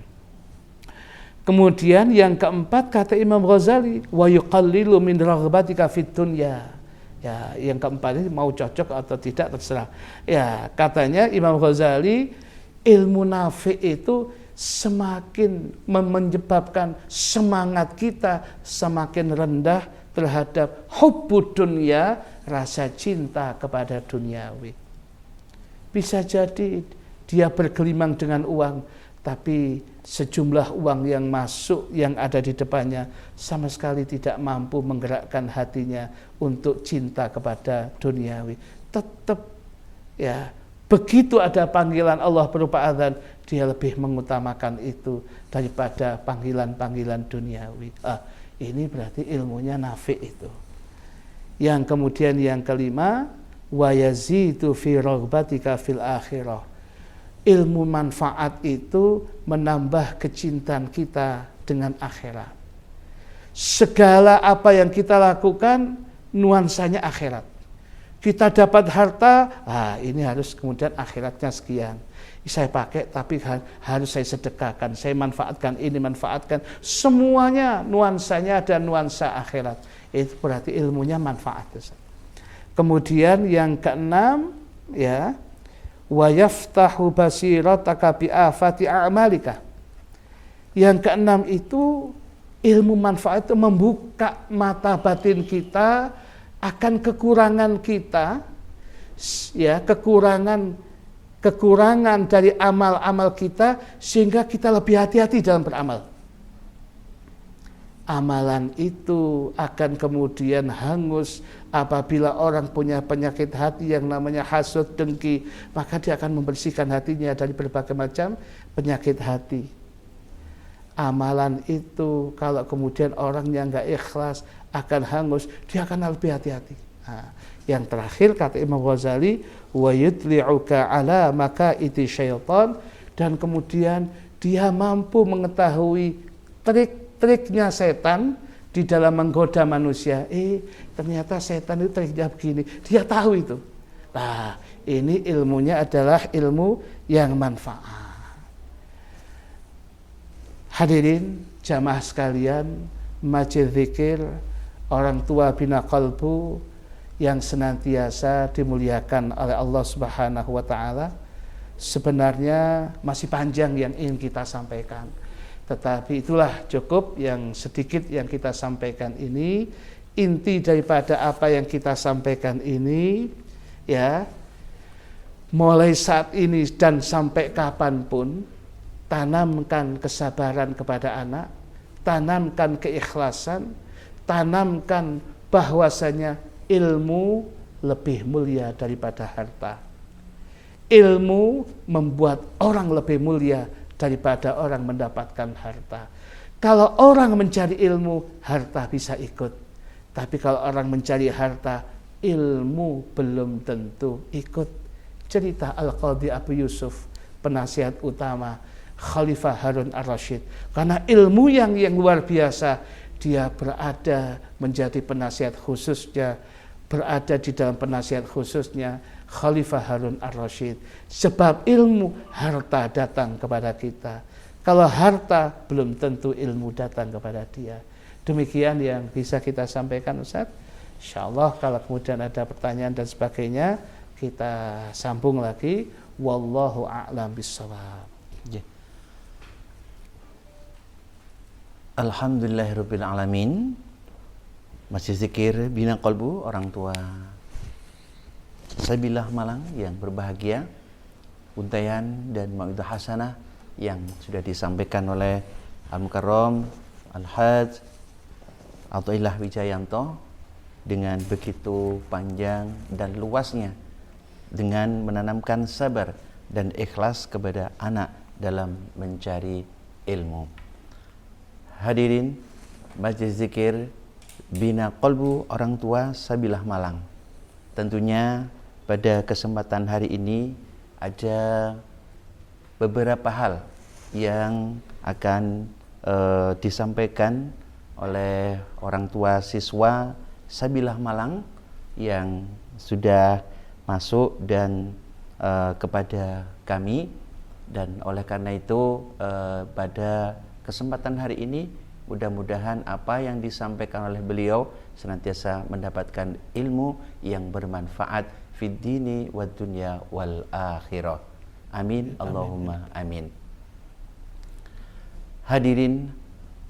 Kemudian yang keempat kata Imam Ghazali, wa yuqallilu min raghbatika fid dunya. Ya, yang keempat ini mau cocok atau tidak terserah. Ya, katanya Imam Ghazali, ilmu nafi' itu semakin menyebabkan semangat kita semakin rendah terhadap hubbud dunya, rasa cinta kepada duniawi. Bisa jadi dia bergelimang dengan uang, tapi sejumlah uang yang masuk yang ada di depannya sama sekali tidak mampu menggerakkan hatinya untuk cinta kepada duniawi. Tetap ya, begitu ada panggilan Allah berupa azan, dia lebih mengutamakan itu daripada panggilan-panggilan duniawi. Ini berarti ilmunya nafi' itu. Yang kemudian yang kelima, wa yazidu fi raghbatika fil akhirah. Ilmu manfaat itu menambah kecintaan kita dengan akhirat. Segala apa yang kita lakukan nuansanya akhirat. Kita dapat harta, ini harus kemudian akhiratnya sekian. Saya pakai tapi harus saya sedekahkan, saya manfaatkan ini, manfaatkan. Semuanya nuansanya ada nuansa akhirat. Itu berarti ilmunya manfaat. Kemudian yang keenam, ya, wa yaftahu basirataka bi afati a'malika. Yang keenam itu ilmu manfaat itu membuka mata batin kita akan kekurangan kita, ya, kekurangan dari amal-amal kita, sehingga kita lebih hati-hati dalam beramal. Amalan itu akan kemudian hangus apabila orang punya penyakit hati yang namanya hasud, dengki, maka dia akan membersihkan hatinya dari berbagai macam penyakit hati. Amalan itu kalau kemudian orangnya enggak ikhlas akan hangus, dia akan lebih hati-hati. Yang terakhir kata Imam Ghazali, wa yutli'uka ala makaiti syaitan, dan kemudian dia mampu mengetahui trik-triknya setan di dalam menggoda manusia. Ternyata setan itu triknya begini, dia tahu itu. Nah, ini ilmunya adalah ilmu yang manfaat. Hadirin jamaah sekalian, majlis zikir, orang tua bina qalbu yang senantiasa dimuliakan oleh Allah Subhanahu wa taala. Sebenarnya masih panjang yang ingin kita sampaikan. Tetapi itulah cukup yang sedikit yang kita sampaikan ini. Inti daripada apa yang kita sampaikan ini, ya, mulai saat ini dan sampai kapanpun, tanamkan kesabaran kepada anak, tanamkan keikhlasan, tanamkan bahwasanya ilmu lebih mulia daripada harta. Ilmu membuat orang lebih mulia daripada orang mendapatkan harta. Kalau orang mencari ilmu, harta bisa ikut. Tapi kalau orang mencari harta, ilmu belum tentu ikut. Cerita Al-Qadhi Abu Yusuf, penasihat utama Khalifah Harun ar-Rasyid. Karena ilmu yang luar biasa, dia berada menjadi penasihat khususnya, berada di dalam penasihat khususnya Khalifah Harun ar-Rasyid. Sebab ilmu, harta datang kepada kita. Kalau harta, belum tentu ilmu datang kepada dia. Demikian yang bisa kita sampaikan, Ustaz. InsyaAllah kalau kemudian ada pertanyaan dan sebagainya, kita sambung lagi. Wallahu a'lam bishawab. Alhamdulillahirabbil alamin. Masih zikir bina qalbu orang tua Sabilah Malang yang berbahagia. untaian dan mau'izah hasanah yang sudah disampaikan oleh Al-Mukarram Al-Hajj Athaillah Wijayanto dengan begitu panjang dan luasnya, dengan menanamkan sabar dan ikhlas kepada anak dalam mencari ilmu. Hadirin Majlis Zikir Bina Qalbu Orang Tua Sabilah Malang. Tentunya pada kesempatan hari ini ada beberapa hal yang akan disampaikan oleh orang tua siswa Sabilah Malang yang sudah masuk dan kepada kami, dan oleh karena itu pada kesempatan hari ini mudah-mudahan apa yang disampaikan oleh beliau senantiasa mendapatkan ilmu yang bermanfaat fid dini wad dunya wal akhirah. Amin, Allahumma amin. Hadirin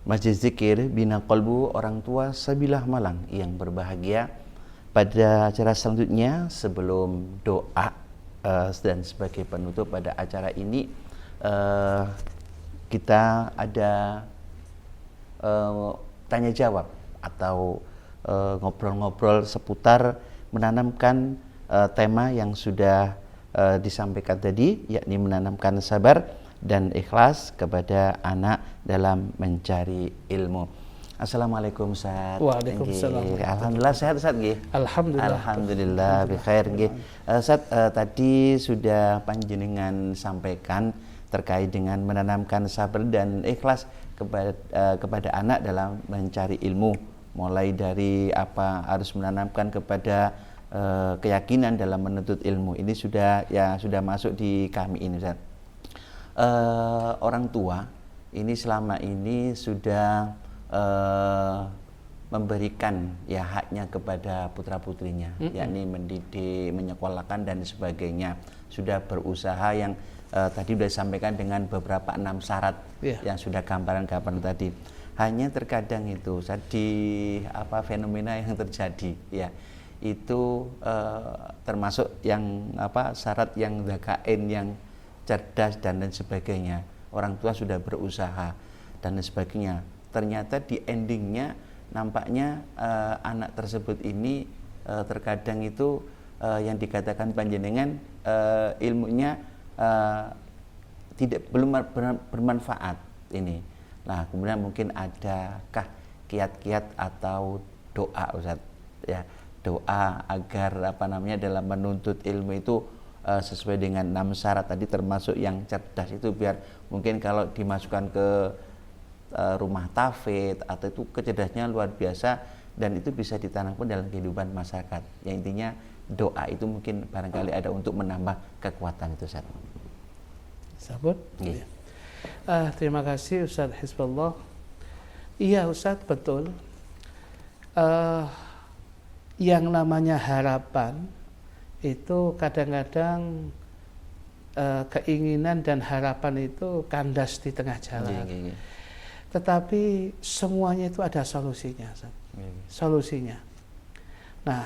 Majlis Zikir Bina Qalbu Orang Tua Sabilah Malang yang berbahagia, pada acara selanjutnya sebelum doa dan sebagai penutup pada acara ini kita ada tanya jawab atau ngobrol-ngobrol seputar menanamkan tema yang sudah disampaikan tadi, yakni menanamkan sabar dan ikhlas kepada anak dalam mencari ilmu. Assalamualaikum Ustaz. Waalaikumsalam. Alhamdulillah sehat Ustaz nggih. Alhamdulillah. Alhamdulillah bikhair nggih. Ustaz, tadi sudah panjenengan sampaikan terkait dengan menanamkan sabar dan ikhlas kepada anak dalam mencari ilmu, mulai dari apa harus menanamkan kepada keyakinan dalam menuntut ilmu. Ini sudah masuk di kami ini Ustaz. Orang tua ini selama ini sudah memberikan ya haknya kepada putra-putrinya, yakni mendidik, menyekolahkan dan sebagainya. Sudah berusaha yang tadi sudah disampaikan dengan beberapa 6 syarat yang sudah gambaran-gambaran tadi. Hanya terkadang itu fenomena yang terjadi ya itu termasuk yang syarat yang zakain, yang cerdas dan lain sebagainya. Orang tua sudah berusaha dan lain sebagainya. Ternyata di endingnya nampaknya anak tersebut ini terkadang itu yang dikatakan panjenengan ilmunya belum bermanfaat ini. Nah, kemudian mungkin adakah kiat-kiat atau doa Ustaz ya, doa agar dalam menuntut ilmu itu sesuai dengan 6 syarat tadi, termasuk yang cerdas itu, biar mungkin kalau dimasukkan ke rumah tafid atau itu kecerdasannya luar biasa dan itu bisa ditanamkan dalam kehidupan masyarakat. Yang intinya doa itu mungkin barangkali ada untuk menambah kekuatan itu Ustaz. Sabut? Iya. Terima kasih Ustaz Hizbullah. Iya Ustaz, betul. Yang namanya harapan itu kadang-kadang keinginan dan harapan itu kandas di tengah jalan. Tetapi semuanya itu ada solusinya. Solusinya. Nah,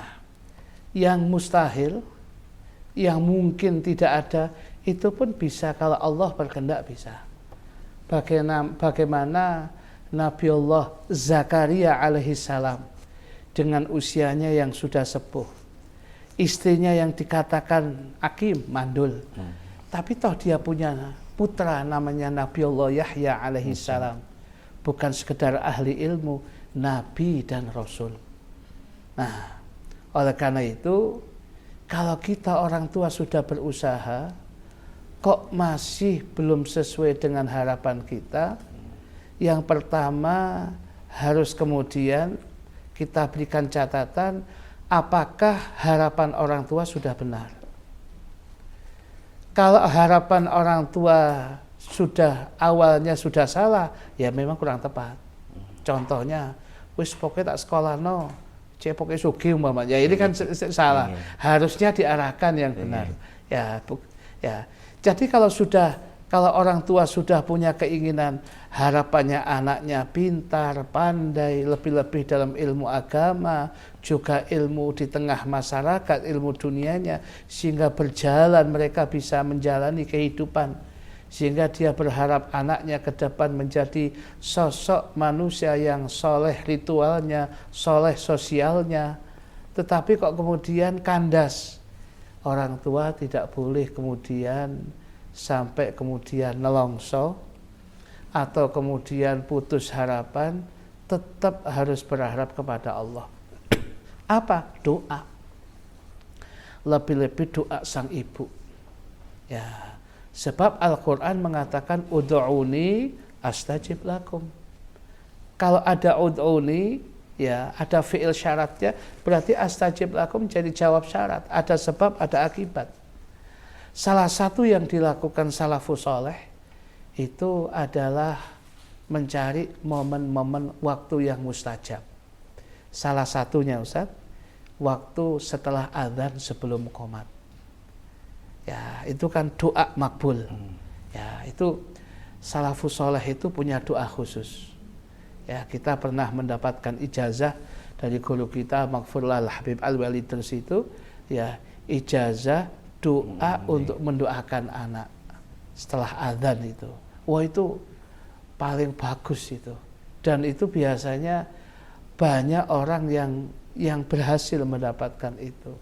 yang mustahil, yang mungkin tidak ada, itu pun bisa kalau Allah berkehendak bisa. Bagaimana Nabiullah Zakaria alaihissalam dengan usianya yang sudah sepuh, istrinya yang dikatakan akim, mandul, tapi toh dia punya putra namanya Nabiullah Yahya alaihissalam, bukan sekedar ahli ilmu, nabi dan rasul. Nah, oleh karena itu kalau kita orang tua sudah berusaha kok masih belum sesuai dengan harapan kita, yang pertama harus kemudian kita berikan catatan, apakah harapan orang tua sudah benar. Kalau harapan orang tua awalnya sudah salah, ya memang kurang tepat. Contohnya, wis pokoknya tak sekolah no, pokoknya sugih umpamanya, ini kan salah. Harusnya diarahkan yang benar. Ya. Jadi kalau sudah Kalau orang tua sudah punya keinginan, harapannya anaknya pintar, pandai, lebih-lebih dalam ilmu agama, juga ilmu di tengah masyarakat, ilmu dunianya, sehingga berjalan mereka bisa menjalani kehidupan. Sehingga dia berharap anaknya ke depan menjadi sosok manusia yang soleh ritualnya, soleh sosialnya. Tetapi kok kemudian kandas. Orang tua tidak boleh kemudian sampai kemudian nelongso atau kemudian putus harapan, tetap harus berharap kepada Allah. Apa? Doa. Lebih-lebih doa sang ibu. Ya, sebab Al-Quran mengatakan ud'uni astajib lakum. Kalau ada ud'uni, ya ada fi'il syaratnya, berarti astajib lakum jadi jawab syarat. Ada sebab, ada akibat. Salah satu yang dilakukan salafus soleh itu adalah mencari momen-momen waktu yang mustajab. Salah satunya Ustaz, waktu setelah azan sebelum qomat. Ya, itu kan doa makbul. Ya, itu salafus soleh itu punya doa khusus. Ya, kita pernah mendapatkan ijazah dari guru kita Maghfurlah Al-Habib Al-Walidus itu, ya, ijazah doa untuk mendoakan anak setelah azan itu. Wah, itu paling bagus itu. Dan itu biasanya banyak orang yang berhasil mendapatkan itu.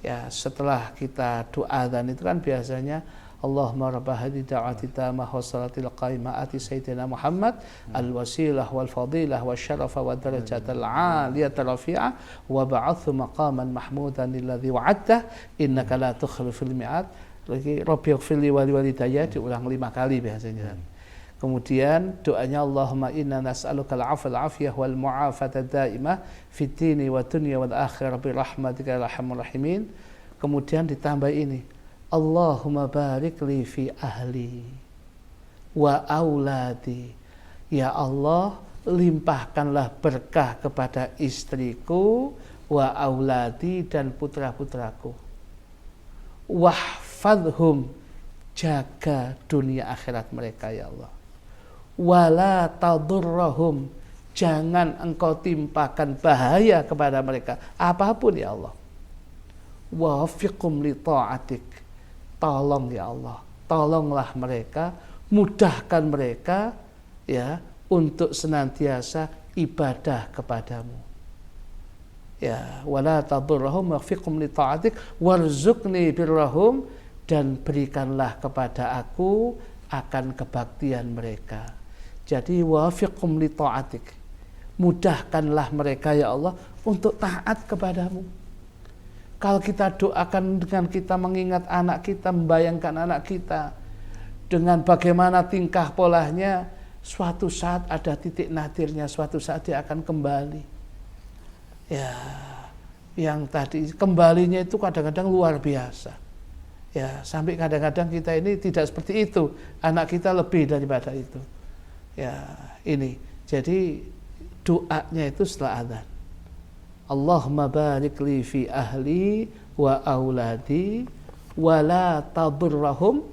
Ya, setelah kita doa azan itu kan biasanya Allahumma rabba hadhihi da'wati tammah wa salatil qaimah ati sayyidina Muhammad al-wasilah wal fadilah wasyarafa wa darajatal 'aliyata rafi'ah wa ba'athu maqaman mahmudan alladhi wa'adta innaka la tukhliful mi'ad. Lagi rabbighfirli wa liwalidayya diulang 5 kali biasanya. Kemudian doanya Allahumma inna nas'aluka al-'afwa wal-'afiyah wal mu'afata daimah fid dini wa dunya wal akhirah bi rahmatika ya arhamar rahimin. Kemudian ditambah ini, Allahumma barik li fi ahli wa auladi. Ya Allah, limpahkanlah berkah kepada istriku, wa auladi, dan putra-putraku. Wahfadhum, jaga dunia akhirat mereka ya Allah. Wala tadurrahum, jangan engkau timpakan bahaya kepada mereka apapun ya Allah. Wafiqum li ta'atik, tolong ya Allah, tolonglah mereka, mudahkan mereka ya untuk senantiasa ibadah kepadamu. Ya, wala tadurrahum wafiqum li ta'atik warzuqni birrahum, dan berikanlah kepada aku akan kebaktian mereka. Jadi wafiqum li ta'atik, mudahkanlah mereka ya Allah untuk taat kepadamu. Kalau kita doakan dengan kita mengingat anak kita, membayangkan anak kita dengan bagaimana tingkah polanya, suatu saat ada titik nadirnya, suatu saat dia akan kembali. Ya, yang tadi kembalinya itu kadang-kadang luar biasa. Ya, sampai kadang-kadang kita ini tidak seperti itu, anak kita lebih daripada itu. Ya, ini. Jadi doanya itu setelah adzan. Allahumma barik li fi ahli wa auladi wa la tadurrahum,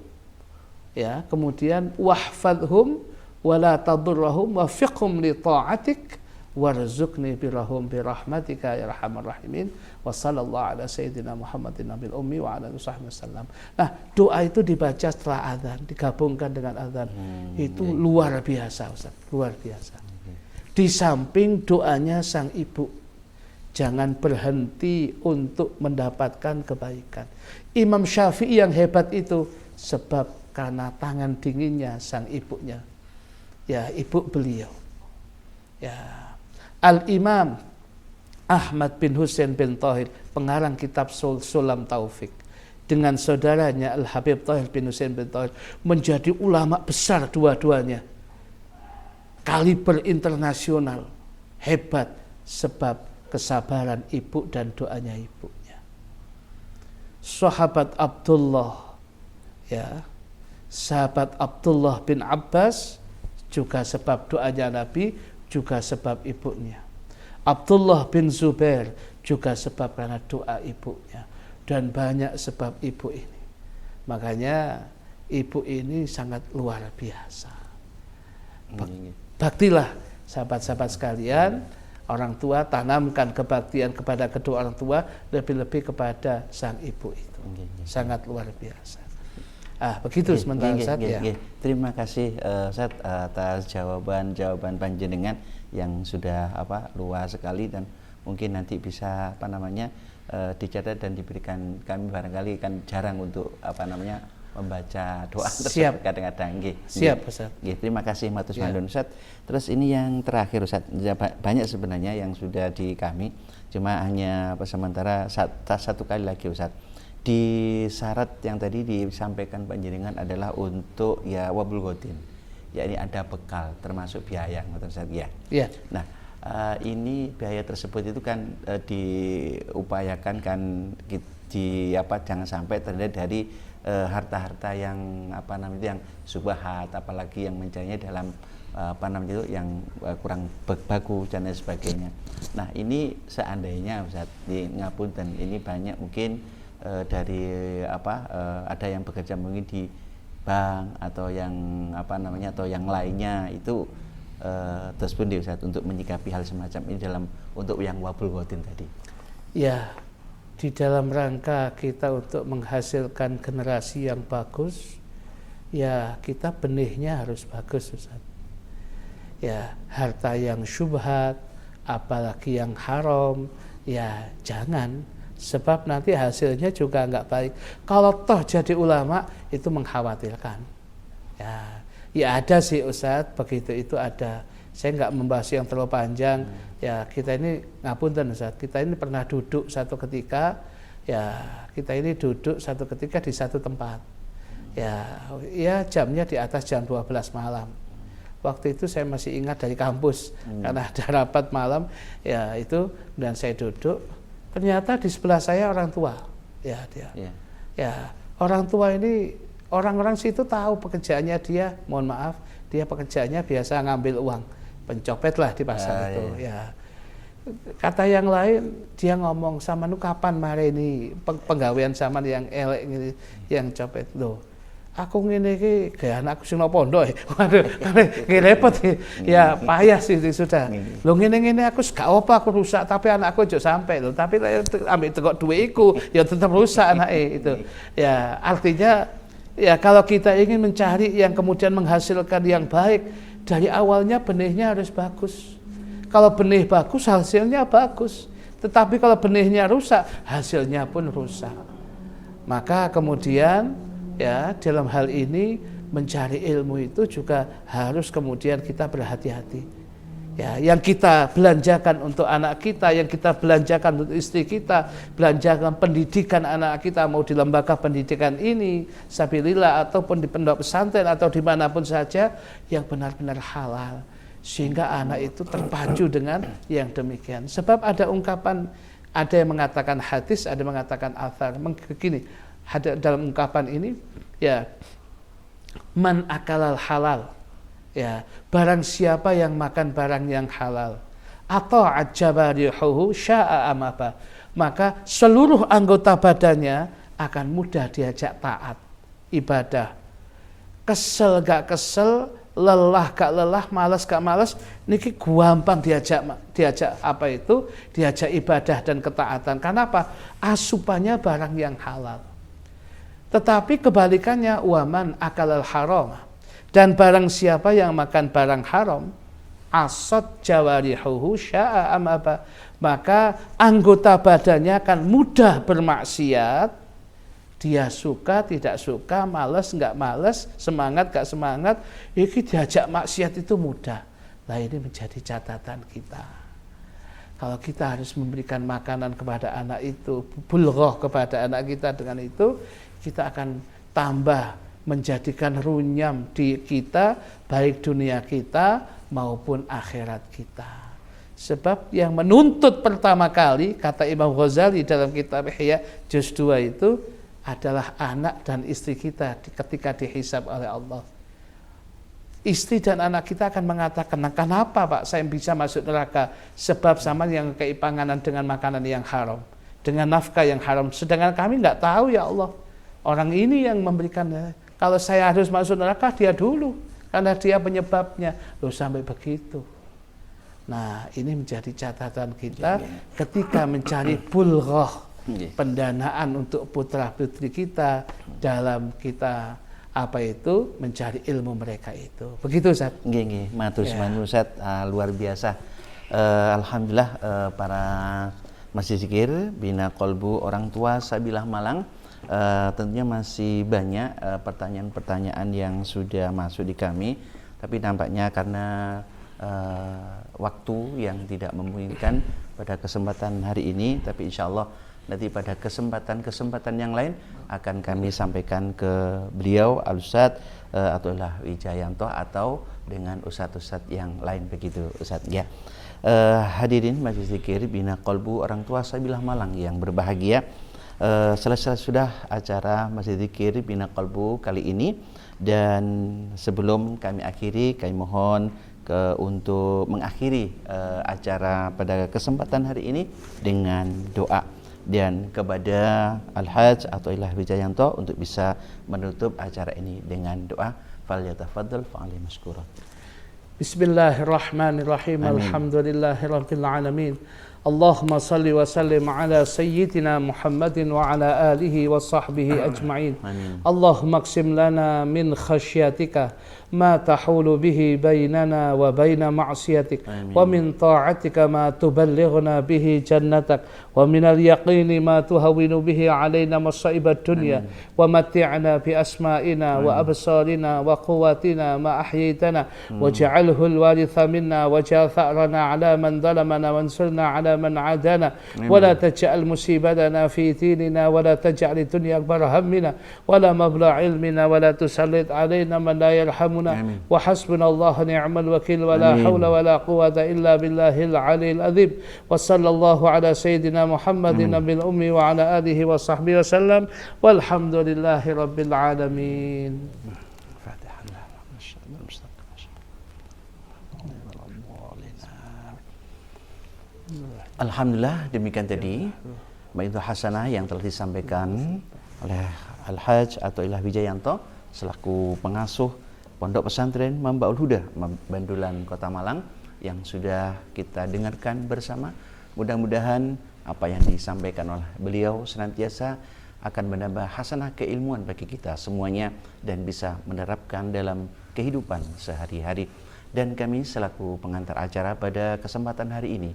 ya, kemudian wahfadhum wa la tadurrahum wafiqhum li ta'atik warzuqni birahum birahmatika ya arhamar rahimin wa sallallahu ala sayyidina Muhammadin nabil ummi wa ala alihi wasallam. Nah, doa itu dibaca setelah azan, digabungkan dengan azan. Itu luar biasa Ustaz, luar biasa. Di samping doanya sang ibu, jangan berhenti untuk mendapatkan kebaikan. Imam Syafi'i yang hebat itu sebab karena tangan dinginnya sang ibunya. Ya, ibu beliau. Ya, Al-Imam Ahmad bin Husain bin Thahir, pengarang kitab Sulam Taufik, dengan saudaranya Al-Habib Thahir bin Husain bin Thahir, menjadi ulama besar dua-duanya. Kaliber internasional, hebat sebab kesabaran ibu dan doanya ibunya. Sahabat Abdullah, ya, sahabat Abdullah bin Abbas juga sebab doanya Nabi, juga sebab ibunya. Abdullah bin Zubair juga sebab karena doa ibunya, dan banyak sebab ibu ini. Makanya ibu ini sangat luar biasa. Nggih. Baktilah sahabat-sahabat sekalian, orang tua tanamkan kebaktian kepada kedua orang tua, lebih-lebih kepada sang ibu itu. Sangat luar biasa. Begitu sementara Ustaz ya. Terima kasih Ustaz atas jawaban panjenengan yang sudah luas sekali, dan mungkin nanti bisa dicatat dan diberikan. Kami barangkali kan jarang untuk membaca doa tersebut kadang-kadang. Siap Ustaz. Terima kasih matur nuwun Ustaz. Terus ini yang terakhir Ustaz, banyak sebenarnya yang sudah di kami, cuma hanya sementara satu kali lagi Ustaz. Di syarat yang tadi disampaikan panjenengan adalah untuk wabul godin, yakni ada bekal termasuk biaya, Ustaz ya. Iya. Nah, ini biaya tersebut itu kan diupayakan kan jangan sampai terlihat dari harta-harta yang yang subhat, apalagi yang mencarinya dalam yang kurang bagus dan lain sebagainya. Nah, ini seandainya Ustaz di ngapunten, ini banyak mungkin dari ada yang bekerja mungkin di bank atau yang atau yang lainnya itu terus pun Ustaz untuk menyikapi hal semacam ini untuk yang wabul godin tadi. Ya, di dalam rangka kita untuk menghasilkan generasi yang bagus, ya kita benihnya harus bagus Ustaz. Ya, harta yang syubhat, apalagi yang haram, ya jangan, sebab nanti hasilnya juga nggak baik. Kalau toh jadi ulama itu mengkhawatirkan. Ya ada sih Ustadz, begitu itu ada. Saya nggak membahas yang terlalu panjang. Ya kita ini ngapunten Ustadz, kita ini pernah duduk satu ketika. Ya kita ini duduk satu ketika di satu tempat. Ya jamnya di atas jam 12 malam. Waktu itu saya masih ingat dari kampus karena ada rapat malam. Ya itu, dan saya duduk. Ternyata di sebelah saya orang tua, orang tua ini, orang-orang situ tahu pekerjaannya dia, mohon maaf, dia pekerjaannya biasa ngambil uang, pencopet lah di pasar itu. Kata yang lain, dia ngomong sama nu kapan mare ini penggawean sama yang elek ini, yang copet loh. Aku ngene iki gaya anakku sing napa ndok. Waduh, repot ya, payah sih sudah. Lho ngene-ngene aku gak apa aku rusak, tapi anakku aja sampai lho. Tapi ambil tekok duit iku ya tetap rusak anake itu. Ya, artinya ya kalau kita ingin mencari yang kemudian menghasilkan yang baik, dari awalnya benihnya harus bagus. Kalau benih bagus, hasilnya bagus. Tetapi kalau benihnya rusak, hasilnya pun rusak. Maka kemudian ya dalam hal ini mencari ilmu itu juga harus kemudian kita berhati-hati. Ya, yang kita belanjakan untuk anak kita, yang kita belanjakan untuk istri kita, belanjakan pendidikan anak kita, mau di lembaga pendidikan ini, sabilillah, ataupun di pondok pesantren atau dimanapun saja, yang benar-benar halal, sehingga anak itu terpacu dengan yang demikian. Sebab ada ungkapan, ada yang mengatakan hadis, ada yang mengatakan athar, begini. Ada dalam ungkapan ini, ya, man akalal halal, ya, barang siapa yang makan barang yang halal, atau ajabarihuhu sya'a amaba, maka seluruh anggota badannya akan mudah diajak taat ibadah. Kesel gak kesel, lelah gak lelah, malas gak malas, niki gampang diajak apa itu, diajak ibadah dan ketaatan. Karena apa? Asupannya barang yang halal. Tetapi kebalikannya, waman akalal haram, dan barang siapa yang makan barang haram, asad jawarihuhu sya'a amaba, maka anggota badannya akan mudah bermaksiat. Dia suka tidak suka, malas nggak malas, semangat nggak semangat, ini diajak maksiat itu mudah. Nah, ini menjadi catatan kita. Kalau kita harus memberikan makanan kepada anak itu, bulghah kepada anak kita, dengan itu kita akan tambah menjadikan runyam di kita, baik dunia kita maupun akhirat kita. Sebab yang menuntut pertama kali, kata Imam Ghazali dalam kitab Ihya juz 2 itu, adalah anak dan istri kita ketika dihisab oleh Allah. Istri dan anak kita akan mengatakan, nah, kenapa Pak saya bisa masuk neraka? Sebab sama yang keipanganan dengan makanan yang haram, dengan nafkah yang haram. Sedangkan kami nggak tahu ya Allah. Orang ini yang memberikan. Kalau saya harus masuk neraka, dia dulu. Karena dia penyebabnya. Loh, sampai begitu. Nah, ini menjadi catatan kita ketika mencari bulghah, pendanaan untuk putra-putri kita dalam kita mencari ilmu mereka itu. Begitu, Ustaz. Nggih, matur suwun Ustaz, luar biasa. Alhamdulillah para Masjid Zikir Bina Kolbu Orang Tua Sabilah Malang, tentunya masih banyak pertanyaan-pertanyaan yang sudah masuk di kami, tapi nampaknya karena waktu yang tidak memungkinkan pada kesempatan hari ini, tapi insya Allah nanti pada kesempatan yang lain akan kami sampaikan ke beliau Al-Ustadz Atullah Wijayanto atau dengan ustadz-ustadz yang lain, begitu Ustadz ya. Hadirin Majelis Zikir Bina Kolbu Orang Tua Sabilah Malang yang berbahagia, selesai sudah acara Masjid Zikir Bina Kolbu kali ini, dan sebelum kami akhiri, kami mohon untuk mengakhiri acara pada kesempatan hari ini dengan doa, dan kepada Al-Hajj Atullah Wijayanto untuk bisa menutup acara ini dengan doa. Falyatafaddal fa'ali masykuran. Bismillahirrahmanirrahim. Alhamdulillahirabbil alamin. Allahumma salli wa sallim ala sayyidina Muhammadin wa ala alihi wa sahbihi ajma'in. Allahumma aqsim lana min khasyatika ma tahulu bihi bainana wa baina ma'siyatik, wa min ta'atika ma tuballighuna bihi jannatak, wa min al-yaqini ma tuhawwinu bihi alaina masaibat dunya, wa matti'na bi asma'ina wa absarina wa quwwatina ma ahyaytana, waj'alhu al-waritha minna waj'al tha'rana ala man zalamana wansurna ala من عادانا ولا تجعل مصيبتنا في ديننا ولا تجعل الدنيا أكبر همنا ولا مبلغ علمنا ولا تسلط علينا من لا يرحمنا وحسبنا الله نعم الوكيل ولا حول ولا قوة إلا بالله العلي العظيم وصلى الله على سيدنا محمد النبي الأمي وعلى آله وصحبه وسلم والحمد لله رب العالمين. Alhamdulillah, demikian tadi Maidah Hasanah yang telah disampaikan oleh Al-Hajj Atullah Wijayanto selaku pengasuh Pondok Pesantren Mambaul Huda Bandulan Kota Malang yang sudah kita dengarkan bersama. Mudah-mudahan apa yang disampaikan oleh beliau senantiasa akan menambah hasanah keilmuan bagi kita semuanya dan bisa menerapkan dalam kehidupan sehari-hari. Dan kami selaku pengantar acara pada kesempatan hari ini,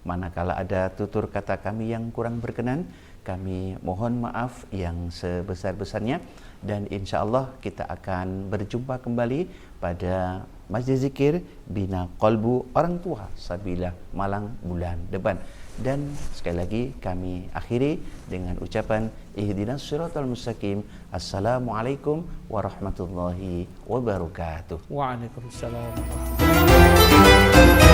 manakala ada tutur kata kami yang kurang berkenan, kami mohon maaf yang sebesar-besarnya, dan insya Allah kita akan berjumpa kembali pada Masjid Zikir Bina Kolbu Orang Tua Sabilah Malang bulan depan. Dan sekali lagi kami akhiri dengan ucapan ihdinas siratal mustaqim. Assalamualaikum warahmatullahi wabarakatuh. Waalaikumsalam warahmatullahi wabarakatuh.